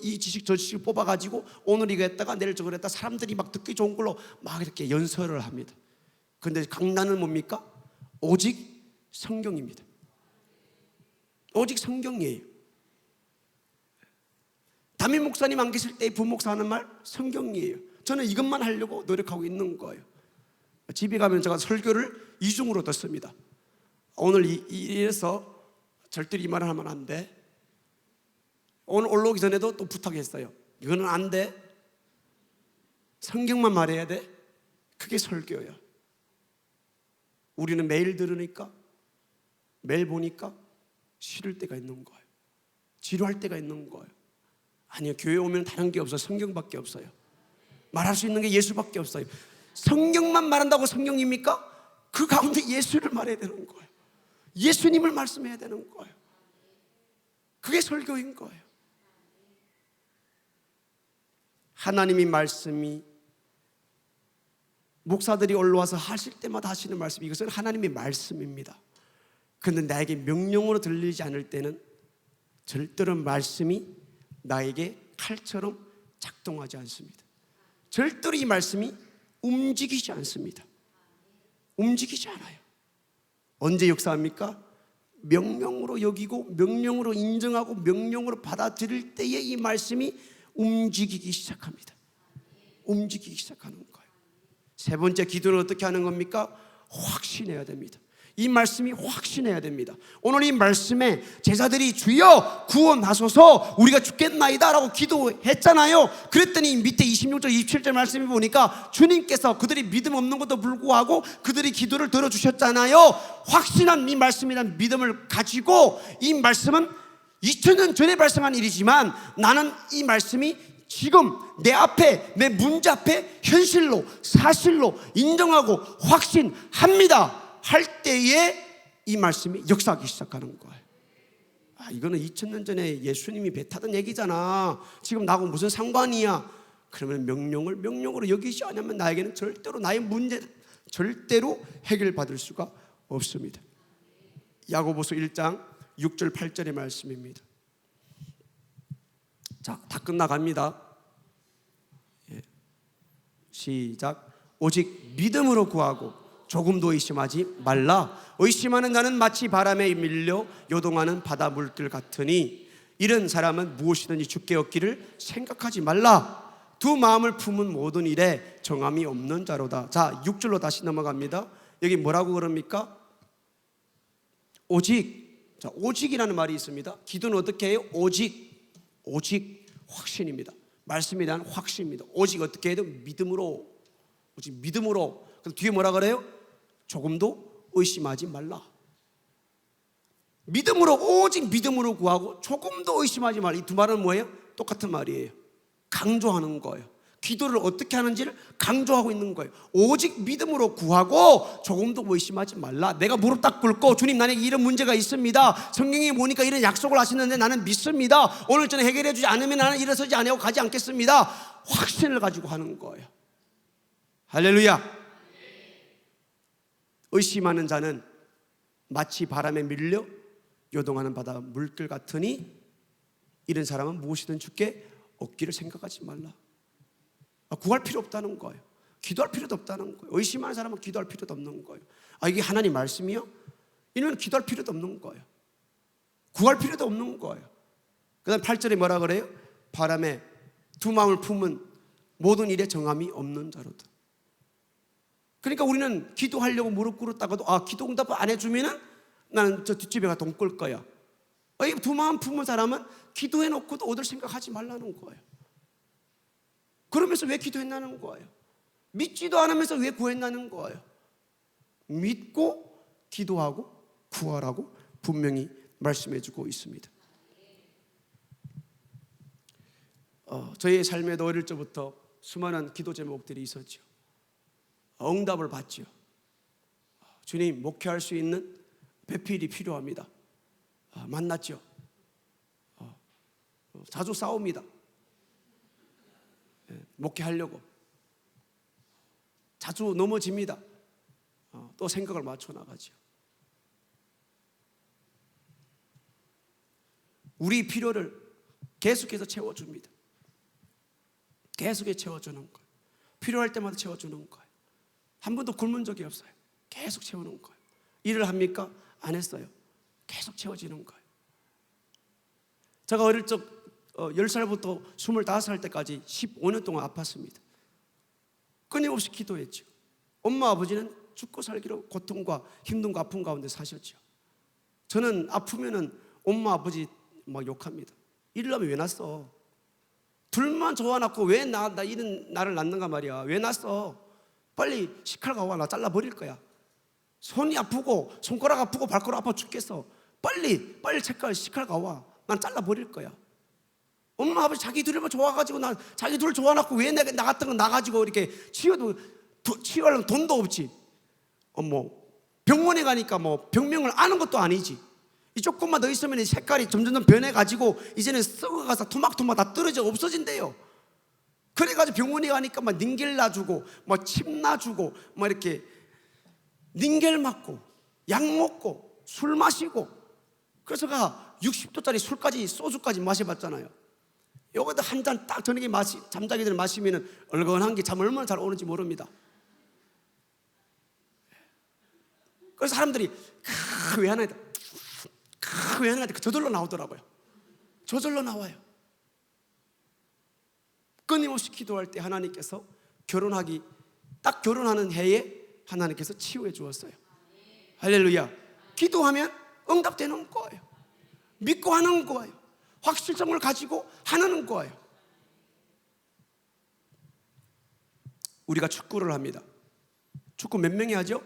이 지식 저 지식 뽑아가지고 오늘 이거 했다가 내일 저거 했다, 사람들이 막 듣기 좋은 걸로 막 이렇게 연설을 합니다. 그런데 강단은 뭡니까? 오직 성경입니다. 오직 성경이에요. 담임 목사님 안 계실 때 부목사 하는 말 성경이에요. 저는 이것만 하려고 노력하고 있는 거예요. 집에 가면 제가 설교를 이중으로 듣습니다. 오늘 이래서 절대로 이 말을 하면 안 돼. 오늘 올라오기 전에도 또 부탁했어요. 이거는 안 돼. 성경만 말해야 돼. 그게 설교야. 우리는 매일 들으니까, 매일 보니까 싫을 때가 있는 거예요. 지루할 때가 있는 거예요. 아니요, 교회 오면 다른 게 없어요. 성경밖에 없어요. 말할 수 있는 게 예수밖에 없어요. 성경만 말한다고 성경입니까? 그 가운데 예수를 말해야 되는 거예요. 예수님을 말씀해야 되는 거예요. 그게 설교인 거예요. 하나님의 말씀이 목사들이 올라와서 하실 때마다 하시는 말씀, 이것은 하나님의 말씀입니다. 그런데 나에게 명령으로 들리지 않을 때는 절대로 말씀이 나에게 칼처럼 작동하지 않습니다. 절대로 이 말씀이 움직이지 않습니다. 움직이지 않아요. 언제 역사합니까? 명령으로 여기고 명령으로 인정하고 명령으로 받아들일 때에 이 말씀이 움직이기 시작합니다. 움직이기 시작하는 거예요. 세 번째 기도는 어떻게 하는 겁니까? 확신해야 됩니다. 이 말씀이 확신해야 됩니다. 오늘 이 말씀에 제자들이 주여 구원하소서 우리가 죽겠나이다 라고 기도했잖아요. 그랬더니 밑에 26절 27절 말씀을 보니까 주님께서 그들이 믿음 없는 것도 불구하고 그들이 기도를 들어주셨잖아요. 확신한 이 말씀이란 믿음을 가지고 이 말씀은 2000년 전에 발생한 일이지만 나는 이 말씀이 지금 내 앞에, 내 문제 앞에 현실로 사실로 인정하고 확신합니다 할 때에 이 말씀이 역사하기 시작하는 거예요. 이거는 2000년 전에 예수님이 배 타던 얘기잖아. 지금 나하고 무슨 상관이야? 그러면 명령으로 여기지 않으면 나에게는 절대로 나의 문제 절대로 해결받을 수가 없습니다. 야고보서 1장 6절 8절의 말씀입니다. 자, 다 끝나갑니다. 시작. 오직 믿음으로 구하고 조금도 의심하지 말라. 의심하는 자는 마치 바람에 밀려 요동하는 바다 물길 같으니 이런 사람은 무엇이든지 주께 얻기를 생각하지 말라. 두 마음을 품은 모든 일에 정함이 없는 자로다. 자, 6절로 다시 넘어갑니다. 여기 뭐라고 그럽니까? 오직. 자, 오직이라는 말이 있습니다. 기도는 어떻게 해요? 오직 확신입니다. 말씀에 대한 확신입니다. 오직 어떻게 해야 돼요? 믿음으로. 오직 믿음으로. 그럼 뒤에 뭐라 그래요? 조금도 의심하지 말라. 믿음으로, 오직 믿음으로 구하고 조금도 의심하지 말라. 이 두 말은 뭐예요? 똑같은 말이에요. 강조하는 거예요. 기도를 어떻게 하는지를 강조하고 있는 거예요. 오직 믿음으로 구하고 조금도 의심하지 말라. 내가 무릎 딱 꿇고 주님 나에게 이런 문제가 있습니다. 성경에 보니까 이런 약속을 하시는데 나는 믿습니다. 오늘 전에 해결해 주지 않으면 나는 일어서지 않고 가지 않겠습니다. 확신을 가지고 하는 거예요. 할렐루야. 의심하는 자는 마치 바람에 밀려 요동하는 바다 물길 같으니 이런 사람은 무엇이든 주께 얻기를 생각하지 말라. 구할 필요 없다는 거예요. 기도할 필요도 없다는 거예요. 의심하는 사람은 기도할 필요도 없는 거예요. 이게 하나님 말씀이요? 이러면 기도할 필요도 없는 거예요. 구할 필요도 없는 거예요. 그 다음 8절에 뭐라 그래요? 바람에 두 마음을 품은 모든 일에 정함이 없는 자로다. 그러니까 우리는 기도하려고 무릎 꿇었다가도 기도 응답 안 해주면은 나는 저 뒷집에 가 돈 끌 거야. 이 두 마음 품은 사람은 기도해놓고도 얻을 생각하지 말라는 거예요. 그러면서 왜 기도했나는 거예요? 믿지도 않으면서 왜 구했나는 거예요? 믿고 기도하고 구하라고 분명히 말씀해주고 있습니다. 저의 삶에도 어릴 적부터 수많은 기도 제목들이 있었죠. 응답을 받죠. 주님, 목회할 수 있는 배필이 필요합니다. 만났죠. 자주 싸웁니다. 목회하려고 자주 넘어집니다. 또 생각을 맞춰 나가죠. 우리 필요를 계속해서 채워줍니다. 계속해서 채워주는 거예요. 필요할 때마다 채워주는 거예요. 한 번도 굶은 적이 없어요. 계속 채우는 거예요. 일을 합니까? 안 했어요. 계속 채워지는 거예요. 제가 어릴 적 10살부터 25살 때까지 15년 동안 아팠습니다. 끊임없이 기도했죠. 엄마 아버지는 죽고 살기로 고통과 힘든과 아픔 가운데 사셨죠. 저는 아프면은 엄마 아버지 막 욕합니다. 이러려면 왜 낳았어? 둘만 좋아놨고 왜 나 이런 나를 낳는가 말이야. 왜 낳았어? 빨리 식칼 가와. 나 잘라버릴 거야. 손이 아프고 손가락 아프고 발가락 아파 죽겠어. 빨리 식칼 가와. 난 잘라버릴 거야. 엄마 아버지 자기 둘만 좋아가지고 난 자기 둘 좋아놨고 왜 내가 나 같은 거 나가지고 이렇게 치료하려면 돈도 없지. 병원에 가니까 병명을 아는 것도 아니지. 이 조금만 더 있으면 색깔이 점점 변해가지고 이제는 썩어가서 토막토막 다 떨어져 없어진대요. 그래가지고 병원에 가니까 막 닌겔 놔주고 침 놔주고 이렇게 닌겔 맞고 약 먹고 술 마시고 그래서 60도짜리 술까지, 소주까지 마셔봤잖아요. 요거도 한 잔 딱 저녁에 잠자기 전에 마시면 얼건한 게 잠 얼마나 잘 오는지 모릅니다. 그래서 사람들이 왜 하나 했다, 왜 하나 했다, 저절로 나오더라고요. 저절로 나와요. 끊임없이 기도할 때 하나님께서 딱 결혼하는 해에 하나님께서 치유해 주었어요. 할렐루야. 기도하면 응답되는 거예요. 믿고 하는 거예요. 확실성을 가지고 하는 거예요. 우리가 축구를 합니다. 축구 몇 명이 하죠?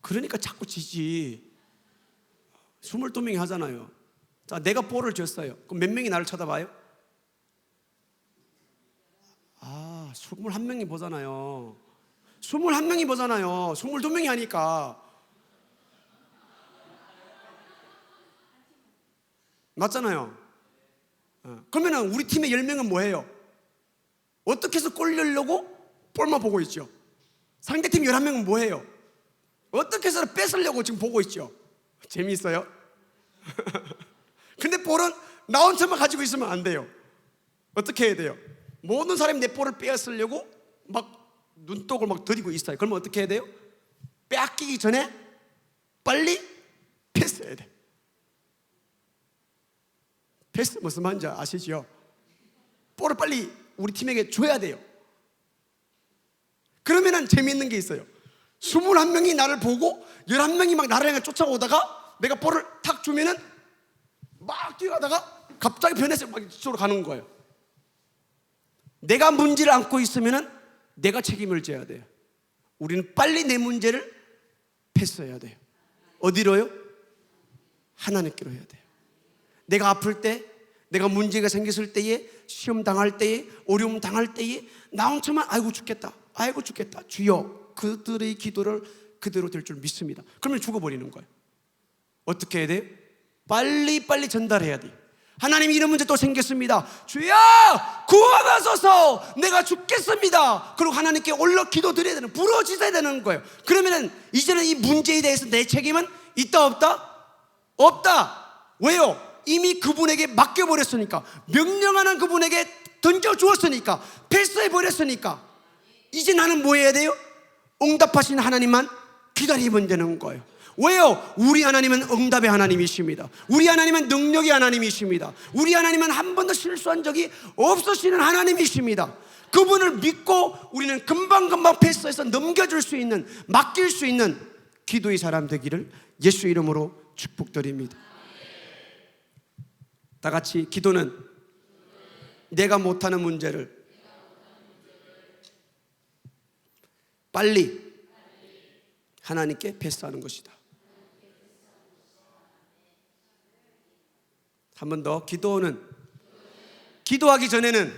그러니까 자꾸 지지. 22명이 하잖아요. 자, 내가 볼을 줬어요. 그럼 몇 명이 나를 쳐다봐요? 21명이 보잖아요. 21명이 보잖아요. 22명이 하니까. 맞잖아요. 그러면 우리 팀의 10명은 뭐 해요? 어떻게 해서 골 넣으려고 볼만 보고 있죠. 상대팀 11명은 뭐 해요? 어떻게 해서 뺏으려고 지금 보고 있죠. 재미있어요? 근데 볼은 나 혼자만 가지고 있으면 안 돼요. 어떻게 해야 돼요? 모든 사람이 내 볼을 빼앗으려고 막 눈독을 막 들이고 있어요. 그러면 어떻게 해야 돼요? 빼앗기기 전에 빨리 패스해야 돼. 패스 무슨 말인지 아시죠? 볼을 빨리 우리 팀에게 줘야 돼요. 그러면은 재미있는 게 있어요. 21명이 나를 보고 11명이 막 나를 향해 쫓아오다가 내가 볼을 탁 주면은 막 뛰어가다가 갑자기 변해서 막 이쪽으로 가는 거예요. 내가 문제를 안고 있으면은 내가 책임을 져야 돼요. 우리는 빨리 내 문제를 패스해야 돼요. 어디로요? 하나님께로 해야 돼요. 내가 아플 때, 내가 문제가 생겼을 때에, 시험 당할 때에, 어려움 당할 때에 나 혼자만 아이고 죽겠다, 아이고 죽겠다. 주여, 그들의 기도를 그대로 될 줄 믿습니다. 그러면 죽어버리는 거예요. 어떻게 해야 돼요? 빨리 전달해야 돼요. 하나님, 이런 문제 또 생겼습니다. 주여 구원하소서, 내가 죽겠습니다. 그리고 하나님께 올려 기도드려야 되는, 부르짖어야 되는 거예요. 그러면은 이제는 이 문제에 대해서 내 책임은 있다 없다? 없다. 왜요? 이미 그분에게 맡겨버렸으니까, 명령하는 그분에게 던져주었으니까, 패스해버렸으니까. 이제 나는 뭐 해야 돼요? 응답하신 하나님만 기다리면 되는 거예요. 왜요? 우리 하나님은 응답의 하나님이십니다. 우리 하나님은 능력의 하나님이십니다. 우리 하나님은 한 번도 실수한 적이 없으시는 하나님이십니다. 그분을 믿고 우리는 금방금방 패스해서 넘겨줄 수 있는, 맡길 수 있는 기도의 사람 되기를 예수 이름으로 축복드립니다. 다 같이, 기도는 내가 못하는 문제를 빨리 하나님께 패스하는 것이다. 한 번 더, 기도하기 전에는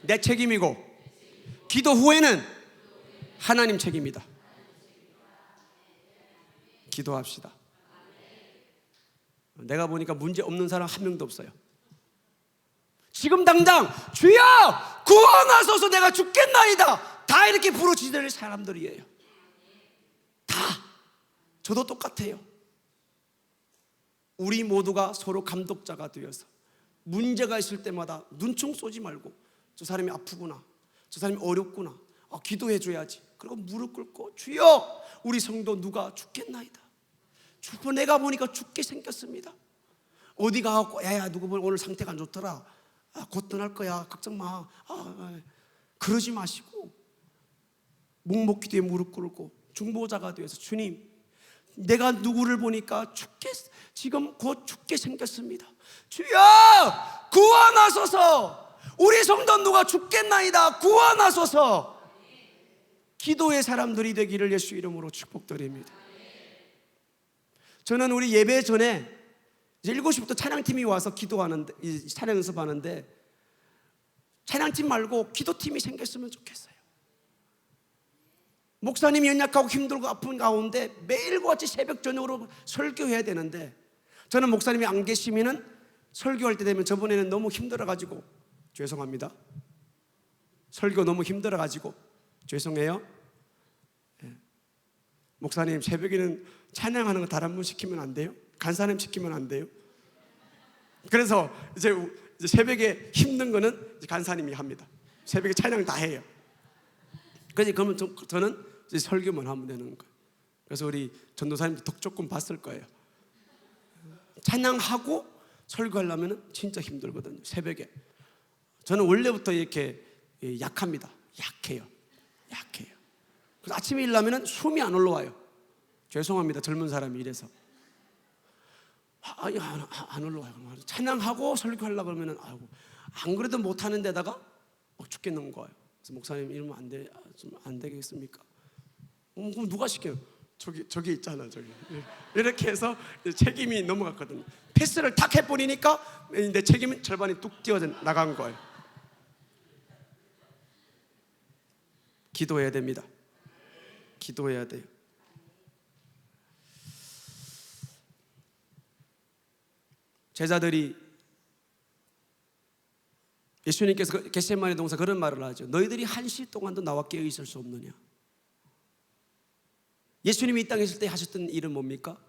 내 책임이고, 기도 후에는 하나님 책임이다. 기도합시다. 내가 보니까 문제 없는 사람 한 명도 없어요. 지금 당장 주여 구원하소서, 내가 죽겠나이다, 다 이렇게 부르짖을 사람들이에요. 다. 저도 똑같아요. 우리 모두가 서로 감독자가 되어서 문제가 있을 때마다 눈총 쏘지 말고, 저 사람이 아프구나, 저 사람이 어렵구나, 기도해 줘야지. 그리고 무릎 꿇고, 주여 우리 성도 누가 죽겠나이다. 주여 내가 보니까 죽게 생겼습니다. 어디 가갖고 야야 누구 보면 오늘 상태가 안 좋더라, 곧 떠날 거야, 걱정 마, 그러지 마시고 묵묵기도에 무릎 꿇고 중보자가 되어서, 주님 내가 누구를 보니까 지금 곧 죽게 생겼습니다. 주여 구원하소서, 우리 성도 누가 죽겠나이다, 구원하소서. 기도의 사람들이 되기를 예수 이름으로 축복드립니다. 저는 우리 예배 전에 이제 7시부터 찬양팀이 와서 기도하는데, 찬양 연습하는데, 찬양팀 말고 기도팀이 생겼으면 좋겠어요. 목사님이 연약하고 힘들고 아픈 가운데 매일과 같이 새벽 저녁으로 설교해야 되는데, 저는 목사님이 안 계시면은 설교할 때 되면, 저번에는 너무 힘들어가지고 죄송합니다, 설교 너무 힘들어가지고 죄송해요. 목사님 새벽에는 찬양하는 거 다른 분 시키면 안 돼요? 간사님 시키면 안 돼요? 그래서 이제 새벽에 힘든 거는 이제 간사님이 합니다. 새벽에 찬양 다 해요. 그래서 그러면 저는 이제 설교만 하면 되는 거예요. 그래서 우리 전도사님도 덕 조금 봤을 거예요. 찬양하고 설교하려면 진짜 힘들거든요. 새벽에. 저는 원래부터 이렇게 약합니다. 약해요. 그래서 아침에 일어나면 숨이 안 올라와요. 죄송합니다. 젊은 사람이 이래서. 안 올라와요. 찬양하고 설교하려고 그러면 안 그래도 못하는 데다가 죽겠는 거예요. 그래서 목사님 이러면 좀 안 되겠습니까? 그럼 누가 시켜요? 저기 있잖아, 저기. 이렇게 해서 책임이 넘어갔거든요. 패스를 탁 해버리니까 내 책임은 절반이 뚝 뛰어 나간 거예요. 기도해야 됩니다. 기도해야 돼요. 제자들이 예수님께서 겟세마네 동산 그런 말을 하죠. 너희들이 1시 동안도 나와 깨어 있을 수 없느냐. 예수님이 이 땅에 있을 때 하셨던 일은 뭡니까?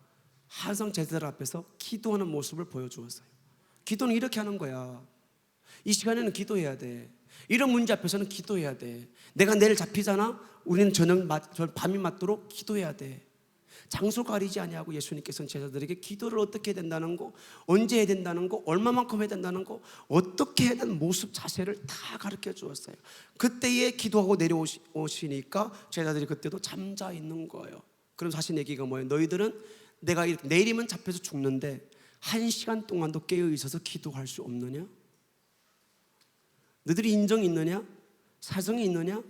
항상 제자들 앞에서 기도하는 모습을 보여주었어요. 기도는 이렇게 하는 거야. 이 시간에는 기도해야 돼. 이런 문제 앞에서는 기도해야 돼. 내가 내일 잡히잖아. 우리는 밤이 맞도록 기도해야 돼. 장소 가리지 아니하고 예수님께서는 제자들에게 기도를 어떻게 해야 된다는 거, 언제 해야 된다는 거, 얼마만큼 해야 된다는 거, 어떻게 해야 되는 모습 자세를 다 가르쳐 주었어요. 그때에 기도하고 내려오시니까 제자들이 그때도 잠자 있는 거예요. 그럼 자신 얘기가 뭐예요? 너희들은 내가 내일이면 잡혀서 죽는데 1시간 동안도 깨어 있어서 기도할 수 없느냐? 너희들이 인정이 있느냐? 사정이 있느냐?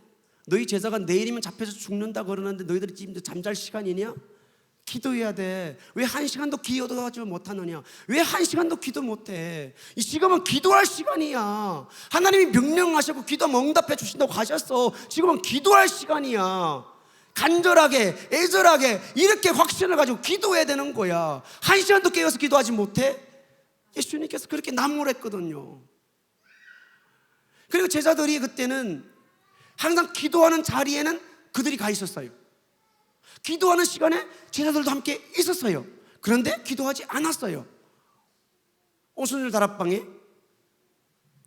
너희 제자가 내일이면 잡혀서 죽는다 그러는데 너희들이 지금 잠잘 시간이냐? 기도해야 돼. 왜 1시간도 기도하지 못하느냐? 왜 1시간도 기도 못해? 이 지금은 기도할 시간이야. 하나님이 명령하셨고 기도하면 응답해 주신다고 하셨어. 지금은 기도할 시간이야. 간절하게 애절하게 이렇게 확신을 가지고 기도해야 되는 거야. 1시간도 깨어서 기도하지 못해? 예수님께서 그렇게 난무했거든요. 그리고 제자들이 그때는 항상 기도하는 자리에는 그들이 가 있었어요. 기도하는 시간에 제자들도 함께 있었어요. 그런데 기도하지 않았어요. 오순절 다락방에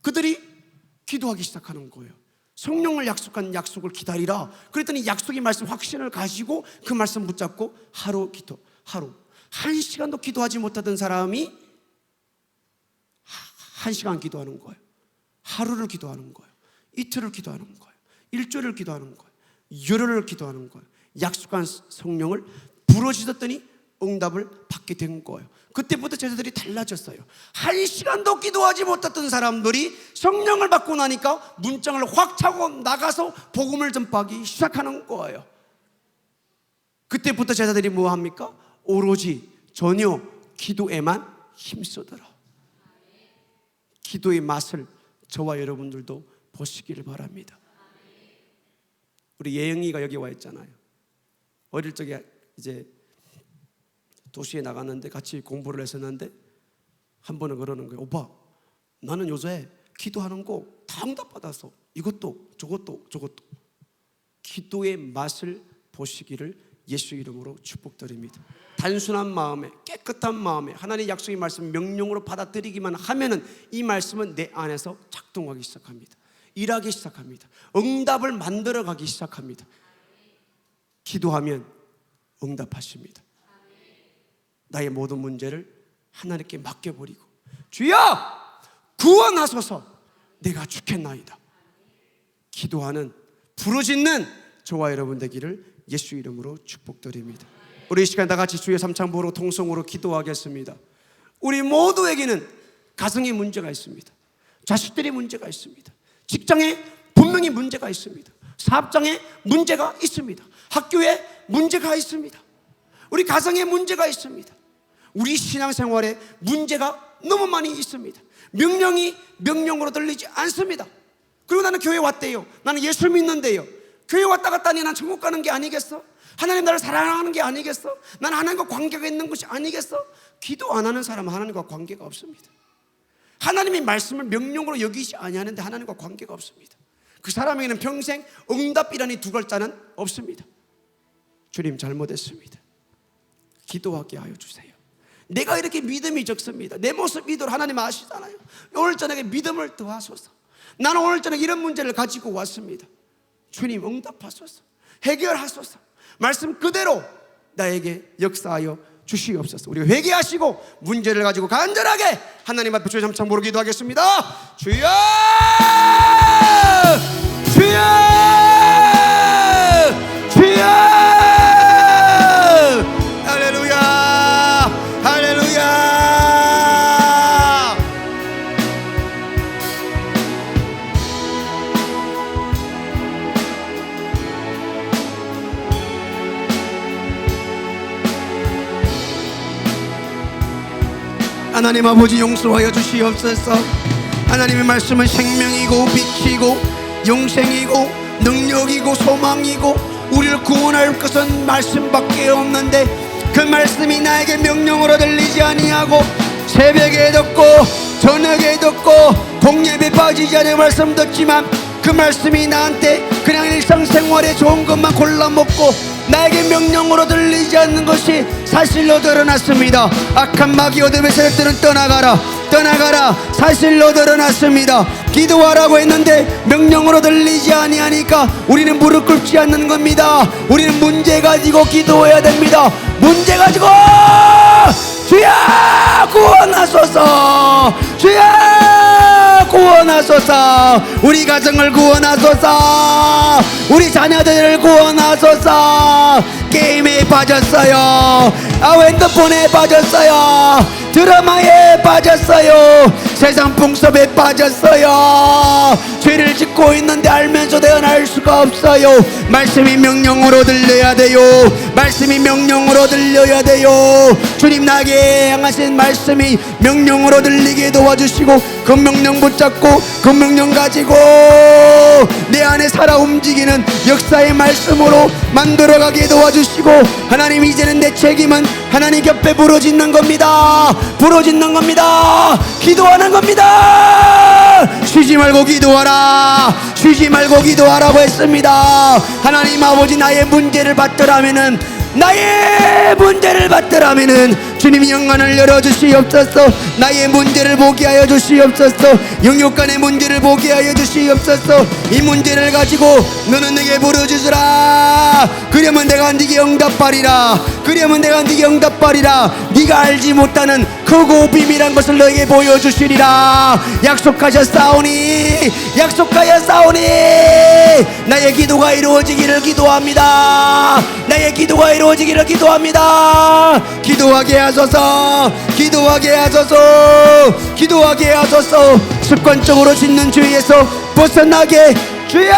그들이 기도하기 시작하는 거예요. 성령을 약속한 약속을 기다리라. 그랬더니 약속의 말씀 확신을 가지고 그 말씀 붙잡고 하루 1시간도 기도하지 못하던 사람이 1시간 기도하는 거예요. 하루를 기도하는 거예요. 이틀을 기도하는 거예요. 일주일을 기도하는 거예요. 열흘을 기도하는 거예요. 약속한 성령을 부르짖었더니 응답을 받게 된 거예요. 그때부터 제자들이 달라졌어요. 1시간도 기도하지 못했던 사람들이 성령을 받고 나니까 문장을 확 차고 나가서 복음을 전파하기 시작하는 거예요. 그때부터 제자들이 뭐 합니까? 오로지 전혀 기도에만 힘쓰더라. 기도의 맛을 저와 여러분들도 보시기를 바랍니다. 우리 예영이가 여기 와 있잖아요. 어릴 적에 이제 도시에 나갔는데 같이 공부를 했었는데 한 번은 그러는 거예요. 오빠, 나는 요새 기도하는 거 다 응답받아서 이것도 저것도 기도의 맛을 보시기를 예수 이름으로 축복드립니다. 단순한 마음에 깨끗한 마음에 하나님의 약속의 말씀 명령으로 받아들이기만 하면은 이 말씀은 내 안에서 작동하기 시작합니다. 일하기 시작합니다. 응답을 만들어가기 시작합니다. 기도하면 응답하십니다. 나의 모든 문제를 하나님께 맡겨버리고 주여 구원하소서 내가 죽겠나이다. 기도하는 부르짖는 저와 여러분 되기를 예수 이름으로 축복드립니다. 우리 이 시간 다 같이 주의 삼창보로 통성으로 기도하겠습니다. 우리 모두에게는 가정에 문제가 있습니다. 자식들의 문제가 있습니다. 직장에 분명히 문제가 있습니다. 사업장에 문제가 있습니다. 학교에 문제가 있습니다. 우리 가정에 문제가 있습니다. 우리 신앙생활에 문제가 너무 많이 있습니다. 명령이 명령으로 들리지 않습니다. 그리고 나는 교회 왔대요. 나는 예수 믿는데요. 교회 왔다 갔다 하니 난 천국 가는 게 아니겠어? 하나님 나를 사랑하는 게 아니겠어? 난 하나님과 관계가 있는 것이 아니겠어? 기도 안 하는 사람은 하나님과 관계가 없습니다. 하나님의 말씀을 명령으로 여기지 아니하는데 하나님과 관계가 없습니다. 그 사람에게는 평생 응답이라는 두 글자는 없습니다. 주님 잘못했습니다. 기도하게 하여 주세요. 내가 이렇게 믿음이 적습니다. 내 모습 이대로 하나님 아시잖아요. 오늘 저녁에 믿음을 더하소서. 나는 오늘 저녁에 이런 문제를 가지고 왔습니다. 주님 응답하소서. 해결하소서. 말씀 그대로 나에게 역사하여 주시옵소서. 우리가 회개하시고 문제를 가지고 간절하게 하나님 앞에 주여 삼창 부르 기도하겠습니다. 주여! 주여! 주여! 할렐루야! 할렐루야! 하나님 아버지 용서하여 주시옵소서. 하나님의 말씀은 생명이고 빛이고 영생이고 능력이고 소망이고 우리를 구원할 것은 말씀밖에 없는데 그 말씀이 나에게 명령으로 들리지 아니하고 새벽에 듣고 저녁에 듣고 공예배 빠지지 않은 말씀 듣지만 그 말씀이 나한테 그냥 일상생활에 좋은 것만 골라 먹고 나에게 명령으로 들리지 않는 것이 사실로 드러났습니다. 악한 마귀 어둠의 세력들은 떠나가라 떠나가라 사실로 드러났습니다. 기도하라고 했는데 명령으로 들리지 아니하니까 우리는 무릎 꿇지 않는 겁니다. 우리는 문제 가지고 기도해야 됩니다. 문제 가지고 주여 구원하소서. 주여 구원하소서. 우리 가정을 구원하소서. 우리 자녀들을 구원하소서. 게임에 빠졌어요. 핸드폰에 빠졌어요. 드라마에 빠졌어요. 세상 풍습에 빠졌어요. 죄를 짓고 있는데 알면서도 알 수가 없어요. 말씀이 명령으로 들려야 돼요. 말씀이 명령으로 들려야 돼요. 주님 나에게 향하신 말씀이 명령으로 들리게 도와주시고 그 명령 붙잡고 그 명령 가지고 내 안에 살아 움직이는 역사의 말씀으로 만들어가게 도와주시고 하나님 이제는 내 책임은 하나님 곁에 부르짖는 겁니다. 부르짖는 겁니다. 기도하는 겁니다. 쉬지 말고 기도하라. 쉬지 말고 기도하라고 했습니다. 하나님 아버지 나의 문제를 받더라면은 나의 문제를 받더라면은 주님이 영안을 열어주시옵소서. 나의 문제를 보게 하여 주시옵소서. 영육간의 문제를 보게 하여 주시옵소서. 이 문제를 가지고 너는 내게 부르짖으라. 그러면 내가 네게 응답하리라. 그러면 내가 네게 응답하리라. 네가 알지 못하는 크고 비밀한 것을 너에게 보여주시리라. 약속하셨사오니 약속하였사오니 나의 기도가 이루어지기를 기도합니다. 나의 기도가 이루어지기를 기도합니다. 기도하게 하소서. 기도하게 하소서. 기도하게 하소서. 습관적으로 짓는 죄에서 벗어나게 주여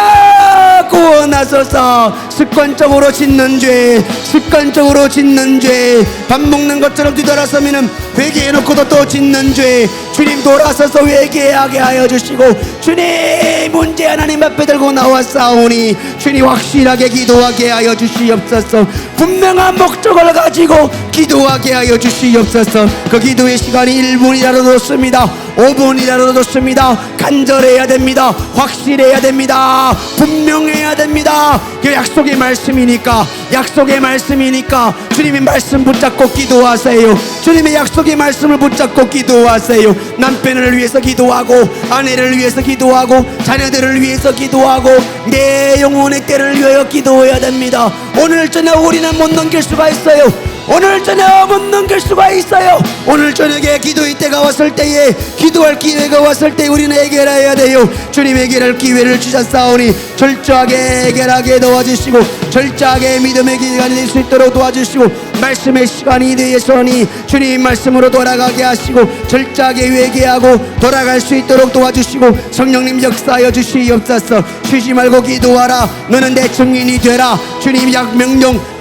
구원하소서. 습관적으로 짓는 죄, 습관적으로 짓는 죄, 밥 먹는 것처럼 뒤돌아서면은 회개해놓고도 또 짓는 죄, 주님 돌아서서 회개하게 하여 주시고 주님 문제 하나님 앞에 들고 나왔사오니 주님 확실하게 기도하게 하여 주시옵소서. 분명한 목적을 가지고 기도하게 하여 주시옵소서. 그 기도의 시간이 1분이라도 좋습니다. 5분이라도 좋습니다. 간절해야 됩니다. 확실해야 됩니다. 분명해야 됩니다. 그 약속의 말씀이니까, 약속의 말씀이니까 주님의 말씀 붙잡고 기도하세요. 주님의 약속의 말씀을 붙잡고 기도하세요. 남편을 위해서 기도하고 아내를 위해서 기도하고 자녀들을 위해서 기도하고 내 영혼의 때를 위하여 기도해야 됩니다. 오늘 저녁 우리는 못 넘길 수가 있어요. 오늘 저녁 못 넘길 수가 있어요. 오늘 저녁에 기도의 때가 왔을 때에, 기도할 기회가 왔을 때 우리는 해결해야 돼요. 주님 해결할 기회를 주셨사오니 철저하게 해결하게 도와주시고 철저하게 믿음의 기간이 될 수 있도록 도와주시고 말씀의 시간이 되었으니 주님 말씀으로 돌아가게 하시고 철저하게 회개하고 돌아갈 수 있도록 도와주시고 성령님 역사하여 주시옵소서. 쉬지 말고 기도하라. 너는 내 증인이 되라. 주님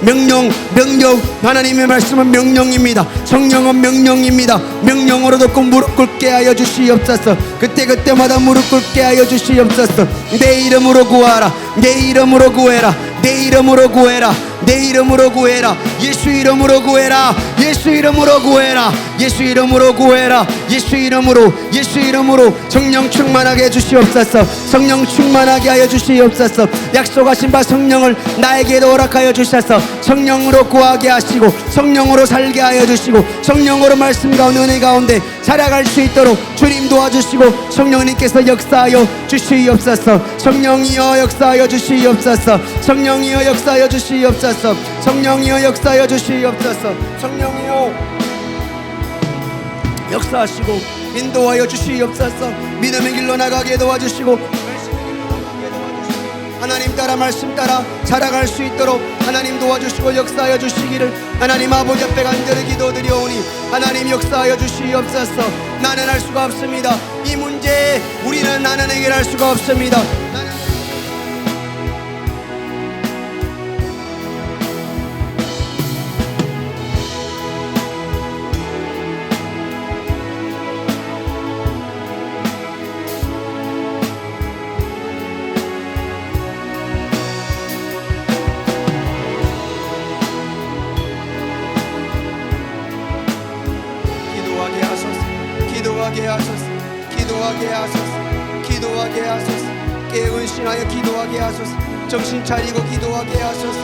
명령 하나님의 말씀은 명령입니다. 성령은 명령입니다. 명령으로 듣고 무릎 꿇게 하여 주시옵소서. 그때마다 무릎 꿇게 하여 주시옵소서. 내 이름으로 구하라. 내 이름으로 구해라. 내 이름으로 구해라. 내 이름으로 구해라. 예수 이름으로 구해라. 예수 이름으로 구해라. 예수 이름으로 구해라. 예수 이름으로, 예수 이름으로 성령 충만하게 해주시옵소서. 성령 충만하게 하여 주시옵소서. 약속하신 바 성령을 나에게도 허락하여 주셔서 성령으로 구하게 하시고 성령으로 살게 하여 주시고 성령으로 말씀 가운데 은혜 가운데 살아갈 수 있도록 주님 도와주시고 성령님께서 역사하여 주시옵소서. 성령이여 역사하여 주시옵소서. 성령이여 역사하여 주시옵소서. 성령이여 역사하여 주시옵소서. 성령이여 역사하시고 인도하여 주시옵소서. 믿음의 길로 나가게 도와주시고 하나님 따라 말씀 따라 살아갈 수 있도록 하나님 도와주시고 역사하여 주시기를 하나님 아버지 앞에 간절히 기도드리오니 하나님 역사하여 주시옵소서. 나는 할 수가 없습니다. 이 문제에 우리는 나는 해결할 수가 없습니다. 기도하게 하소서. 기도하게 하소서. 기도하게 하소서. 깨어신하여 기도하게 하소서. 정신 차리고 기도하게 하소서.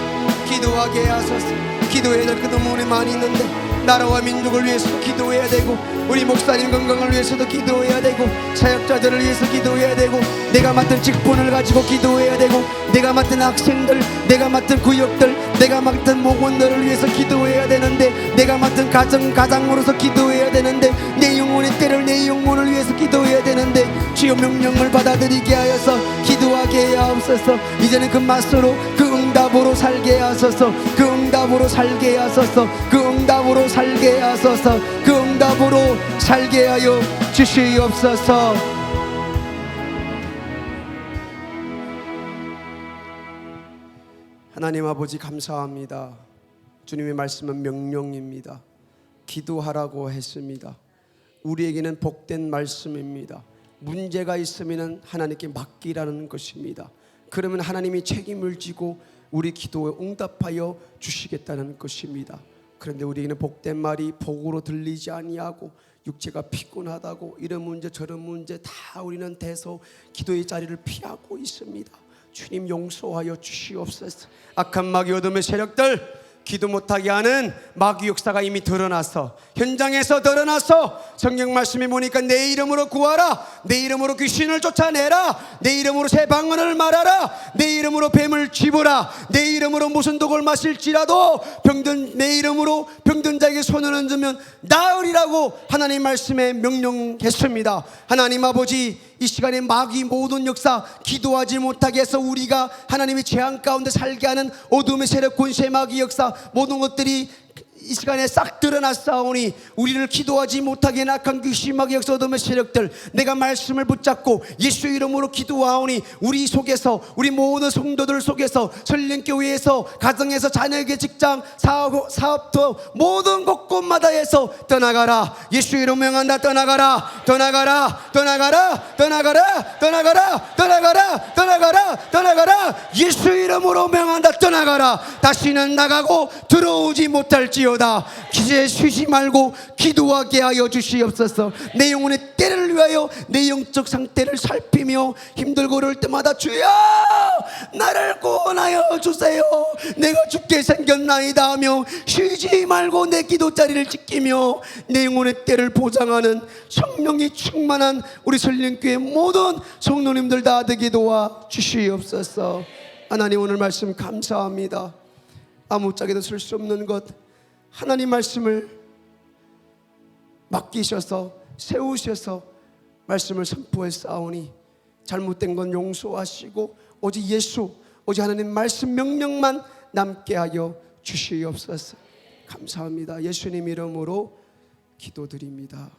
기도하게 하소서. 기도해야 될 것도 너무 많이 있는데 나라와 민족을 위해서도 기도해야 되고 우리 목사님 건강을 위해서도 기도해야 되고 사역자들을 위해서 기도해야 되고 내가 맡은 직분을 가지고 기도해야 되고 내가 맡은 학생들, 내가 맡은 구역들, 내가 맡은 목원들을 위해서 기도해야 되는데 내가 맡은 가장으로서 기도해야 되는데 내 영혼의 때를 내 영혼을 위해서 기도해야 되는데 주여 명령을 받아들이게 하여서 기도하게 하옵소서. 이제는 그 맛으로 그 응답으로 살게 하소서. 그 응답으로 살게 하소서. 그 응답으로 살게 하소서. 그 응답으로 살게 하여 주시옵소서. 하나님 아버지 감사합니다. 주님의 말씀은 명령입니다. 기도하라고 했습니다. 우리에게는 복된 말씀입니다. 문제가 있으면 하나님께 맡기라는 것입니다. 그러면 하나님이 책임을 지고 우리 기도에 응답하여 주시겠다는 것입니다. 그런데 우리에게는 복된 말이 복으로 들리지 아니하고 육체가 피곤하다고 이런 문제 저런 문제 다 우리는 대서 기도의 자리를 피하고 있습니다. 주님 용서하여 주시옵소서. 악한 마귀 어둠의 세력들 기도 못하게 하는 마귀 역사가 이미 드러나서 현장에서 드러나서 성경 말씀에 보니까 내 이름으로 구하라, 내 이름으로 귀신을 쫓아내라, 내 이름으로 새 방언을 말하라, 내 이름으로 뱀을 쥐보라, 내 이름으로 무슨 독을 마실지라도 내 이름으로 병든 자에게 손을 얹으면 나으리라고 하나님 말씀에 명령했습니다. 하나님 아버지 이 시간에 마귀 모든 역사 기도하지 못하게 해서 우리가 하나님의 재앙 가운데 살게 하는 어둠의 세력 권세 마귀 역사 모든 것들이 이 시간에 싹 드러났사오니 우리를 기도하지 못하게 낙한 귀신마귀 역사 어둠의 세력들 내가 말씀을 붙잡고 예수 이름으로 기도하오니 우리 속에서 우리 모든 성도들 속에서 설령교회에서 가정에서 자녀에게 직장 사업도 모든 곳곳마다에서 떠나가라. 예수 이름 명한다. 떠나가라. 떠나가라. 떠나가라. 떠나가라. 떠나가라. 떠나가라. 떠나가라. 떠나가라. 예수 이름으로 명한다. 떠나가라. 다시는 나가고 들어오지 못할지어다. 기세 쉬지 말고 기도하게 하여 주시옵소서. 내 영혼의 때를 위하여 내 영적 상태를 살피며 힘들고 어려울 때마다 주여 나를 구원하여 주세요. 내가 죽게 생겼나이다 하며 쉬지 말고 내 기도 자리를 지키며 내 영혼의 때를 보장하는 성령이 충만한 우리 설령교회 모든 성도님들 다 되게 도와 주시옵소서. 하나님 오늘 말씀 감사합니다. 아무짝에도 쓸 수 없는 것 하나님 말씀을 맡기셔서 세우셔서 말씀을 선포했사오니 잘못된 건 용서하시고 오직 예수 오직 하나님 말씀 명령만 남게 하여 주시옵소서. 감사합니다. 예수님 이름으로 기도드립니다.